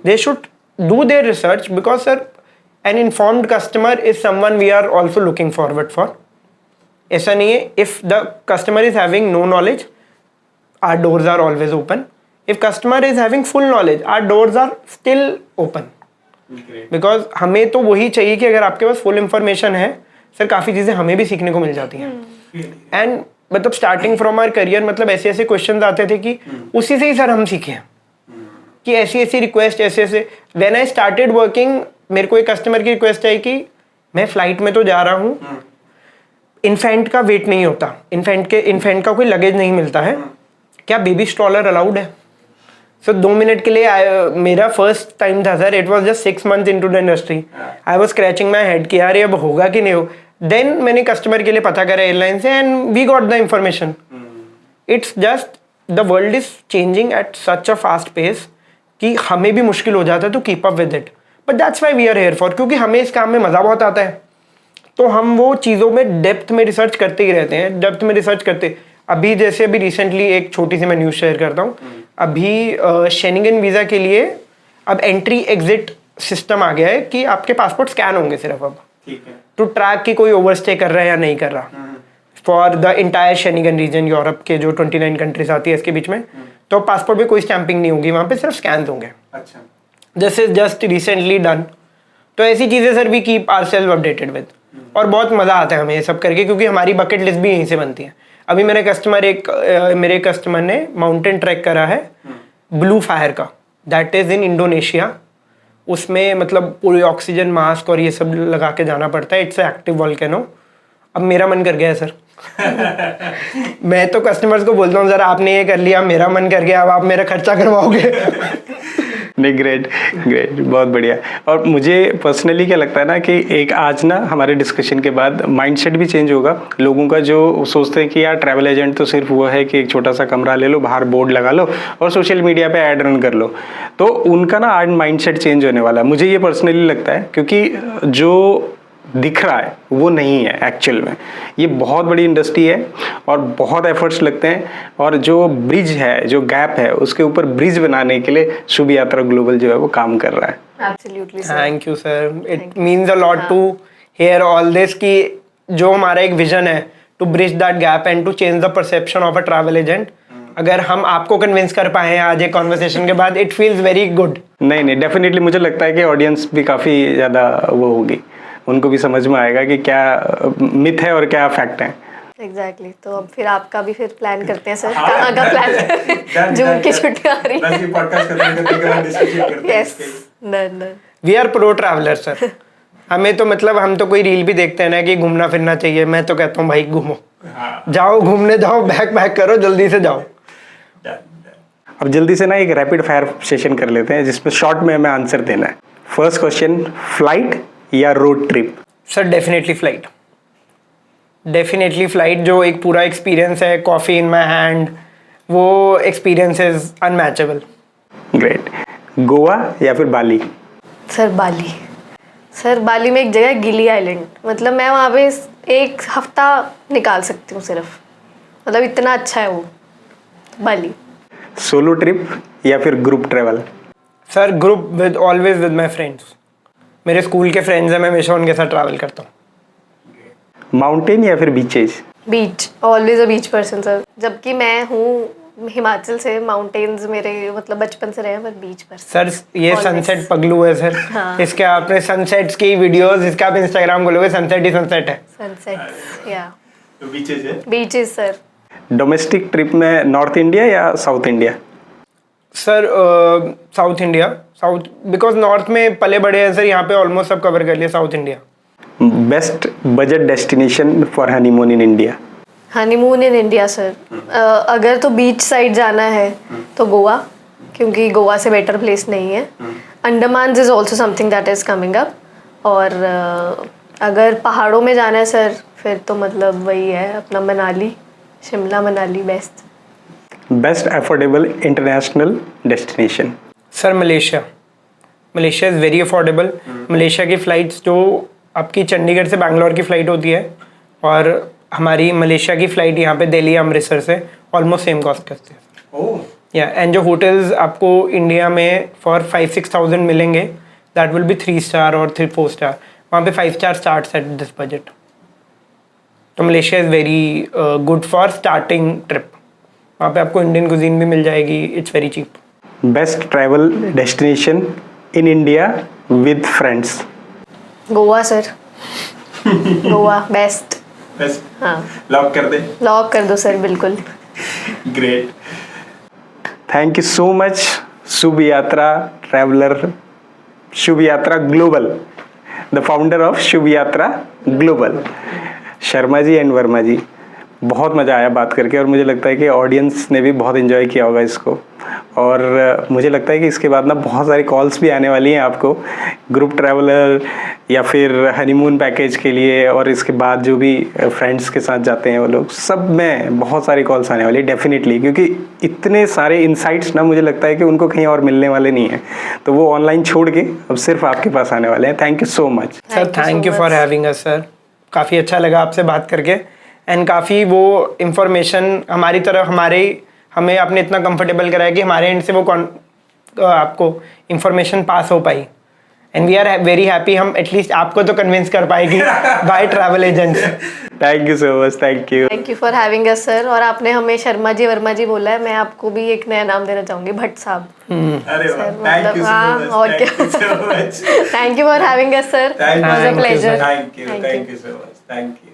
They should do their research because sir an informed customer is someone we are also looking forward for. ऐसा नहीं है. If the customer is having no knowledge, our doors are always open. If customer is having full knowledge, our doors are still open. Because हमें तो वही चाहिए कि अगर आपके पास full information है, सर काफ़ी चीज़ें हमें भी सीखने को मिल जाती हैं. And मतलब स्टार्टिंग फ्रॉम आवर करियर मतलब ऐसे ऐसे क्वेश्चंस आते थे कि उसी से ही सर हम सीखे हैं कि ऐसी ऐसी रिक्वेस्ट ऐसे ऐसे। व्हेन आई स्टार्टेड वर्किंग मेरे को एक कस्टमर की रिक्वेस्ट आई कि मैं फ्लाइट में तो जा रहा हूँ, इन्फेंट का वेट नहीं होता, इन्फेंट का कोई लगेज नहीं मिलता है, क्या बेबी स्ट्रॉलर अलाउड है? सो 2 मिनट के लिए मेरा फर्स्ट टाइम था sir, it was just 6 months into the industry. I was scratching my head कि यार ये अब होगा कि नहीं हो। देन मैंने कस्टमर के लिए पता करा एयरलाइन से and we got the information. It's just the world is changing at such a fast pace कि हमें भी मुश्किल हो जाता है to keep up with it, but that's why we are here for, क्योंकि हमें इस काम में मज़ा बहुत आता है। तो हम वो चीज़ों में डेप्थ में रिसर्च करते ही रहते हैं, डेप्थ में रिसर्च करते। अभी जैसे अभी रिसेंटली एक छोटी सी मैं न्यूज़ शेयर करता हूँ। अभी शेंगेन वीज़ा के लिए अब एंट्री एग्जिट सिस्टम आ गया है कि आपके पासपोर्ट स्कैन होंगे सिर्फ अब, टू ट्रैक कि कोई ओवरस्टे कर रहा है या नहीं कर रहा, for the entire Schengen region, Europe के जो 29 कंट्रीज आती है इसके बीच में। तो पासपोर्ट पे कोई स्टैंपिंग नहीं होगी, वहाँ पे सिर्फ स्कैन होंगे। अच्छा, this is just recently done. तो ऐसी चीज़ें sir we keep ourselves updated with, और बहुत मज़ा आता है हमें ये सब करके, क्योंकि हमारी बकेट लिस्ट भी यहीं से बनती है। अभी मेरे कस्टमर ने माउंटेन ट्रैक करा है ब्लू फायर का, दैट इज़ इन इंडोनेशिया। उसमें मतलब पूरी ऑक्सीजन मास्क और ये सब लगा के जाना पड़ता है, इट्स एक्टिव वॉल्केनो। अब मेरा मन कर गया है सर। मैं तो कस्टमर्स को बोलता हूँ सर आपने ये कर लिया, मेरा मन कर गया, अब आप मेरा खर्चा करवाओगे। नहीं, ग्रेट ग्रेट, बहुत बढ़िया। और मुझे पर्सनली क्या लगता है ना कि एक आज ना हमारे डिस्कशन के बाद माइंडसेट भी चेंज होगा लोगों का, जो सोचते हैं कि यार ट्रैवल एजेंट तो सिर्फ वो है कि एक छोटा सा कमरा ले लो, बाहर बोर्ड लगा लो और सोशल मीडिया पे ऐड रन कर लो। तो उनका ना आज माइंडसेट चेंज होने वाला है, मुझे ये पर्सनली लगता है, क्योंकि जो दिख रहा है वो नहीं है एक्चुअल में। ये बहुत बड़ी इंडस्ट्री है और बहुत एफर्ट्स लगते हैं, और जो ब्रिज है, जो गैप है, उसके ऊपर ब्रिज बनाने के लिए शुभ यात्रा ग्लोबल जो है वो काम कर रहा है। Absolutely, sir. Thank you sir, it means a lot to hear all this कि जो हमारा एक विजन है to bridge that gap and to change the perception of a travel agent, अगर हम आपको कन्विंस कर पाए हैं आज एक कॉन्वर्सेशन के बाद, इट फील्स वेरी गुड। नहीं, डेफिनेटली मुझे लगता है कि ऑडियंस भी काफ़ी ज़्यादा वो होगी, उनको भी समझ में आएगा कि क्या मिथ है और क्या फैक्ट है। Exactly. तो अब फिर आपका भी फिर प्लान करते हैं सर, कहाँ का प्लान करें? जून की छुट्टियाँ आ रही हैं। Yes, done. We are pro traveller sir. हमें तो मतलब हम तो कोई रील भी देखते हैं ना कि घूमना फिरना चाहिए, मैं तो कहता हूँ भाई घूमो, जाओ घूमने जाओ, बैग पैक करो, जल्दी से जाओ। अब जल्दी से ना एक रैपिड फायर सेशन कर लेते हैं जिसमें शॉर्ट में हमें आंसर देना है। फर्स्ट क्वेश्चन, फ्लाइट या road trip? Sir definitely flight, definitely flight. जो एक पूरा एक्सपीरियंस है, कॉफ़ी इन माई हैंड, वो experience is unmatchable. Great. Goa या फिर बाली? सर बाली। सर बाली में एक जगह है गिली आइलैंड, मतलब मैं वहाँ पे 1 हफ्ता निकाल सकती हूँ सिर्फ, मतलब इतना अच्छा है वो बाली। सोलो ट्रिप या फिर group travel? Sir group with, always with my friends. मेरे स्कूल के फ्रेंड्स हैं, मैं हमेशा उनके साथ ट्रैवल करता हूँ। माउंटेन या फिर beaches? Beach, always a beach person sir. जबकि मैं हूँ हिमाचल से, माउंटेन्स मेरे मतलब बचपन से रहे हैं, पर बीच पर सर ये सनसेट पगलू है सर। हाँ। इसके आपने सनसेट्स की वीडियोस, इसका आप इंस्टाग्राम खोलोगे सनसेट ही सनसेट है। सनसेट्स या तो बीचेज है? Beaches sir. डोमेस्टिक ट्रिप में नॉर्थ इंडिया या south India? Sir south India, south, because north में पले बड़े हैं सर, यहाँ पे ऑलमोस्ट सब कवर कर लिया। South India. Best budget destination for honeymoon in India? Honeymoon in India sir, अगर तो बीच साइड जाना है तो गोवा, क्योंकि गोवा से बेटर प्लेस नहीं है। Andaman is also something that is coming up. और अगर पहाड़ों में जाना है सर, फिर तो मतलब वही है अपना Manali, Shimla Manali best. Best affordable international destination? Sir Malaysia. Malaysia is very affordable. Malaysia की फ़्लाइट्स जो आपकी चंडीगढ़ से बैंगलोर की फ़्लाइट होती है, और हमारी मलेशिया की फ़्लाइट यहाँ पे दिल्ली अमृतसर से ऑलमोस्ट सेम कॉस्ट करते हैं। ओह या एंड जो होटल्स आपको इंडिया में फॉर 5-6 थाउजेंड मिलेंगे, दैट विल बी 3 स्टार और 3-4 स्टार। वहाँ पे 5 star starts at this budget. तो Malaysia is very good for starting trip. वहाँ पे आपको इंडियन कुजीन भी मिल जाएगी, it's very cheap. Best travel destination in India with friends? Goa sir, Goa best. बस हाँ लॉक कर दे। लॉक कर दो सर, बिल्कुल। Great, thank you so much Shubh Yatra traveller, Shubh Yatra global, the founder of Shubh Yatra global, Sharma ji and Verma ji. बहुत मज़ा आया बात करके और मुझे लगता है कि ऑडियंस ने भी बहुत इन्जॉय किया होगा इसको। और मुझे लगता है कि इसके बाद ना बहुत सारी कॉल्स भी आने वाली हैं आपको, ग्रुप ट्रैवलर या फिर हनीमून पैकेज के लिए, और इसके बाद जो भी फ्रेंड्स के साथ जाते हैं वो लोग, सब में बहुत सारी कॉल्स आने वाली है डेफिनेटली, क्योंकि इतने सारे इंसाइट्स ना मुझे लगता है कि उनको कहीं और मिलने वाले नहीं हैं, तो वो ऑनलाइन छोड़ के अब सिर्फ आपके पास आने वाले हैं। Thank you so much sir, thank you for having us sir. काफ़ी अच्छा लगा आपसे बात करके, एंड काफ़ी वो इन्फॉर्मेशन हमारी तरफ हमें आपने इतना कंफर्टेबल कराया कि हमारे एंड से वो आपको इन्फॉर्मेशन पास हो पाई, and we are very happy हम एटलीस्ट आपको तो कन्विंस कर पाएगी by travel agents. Thank you so much, thank you. Thank you for having us sir. और आपने हमें शर्मा जी वर्मा जी बोला है, मैं आपको भी एक नया नाम देना चाहूँगी, भट्ट साहब। अरे सर, थैंक यू हाँ, सो और मच, क्या। Thank you so much, thank you for having us sir, it was a pleasure. Thank you so much, thank you.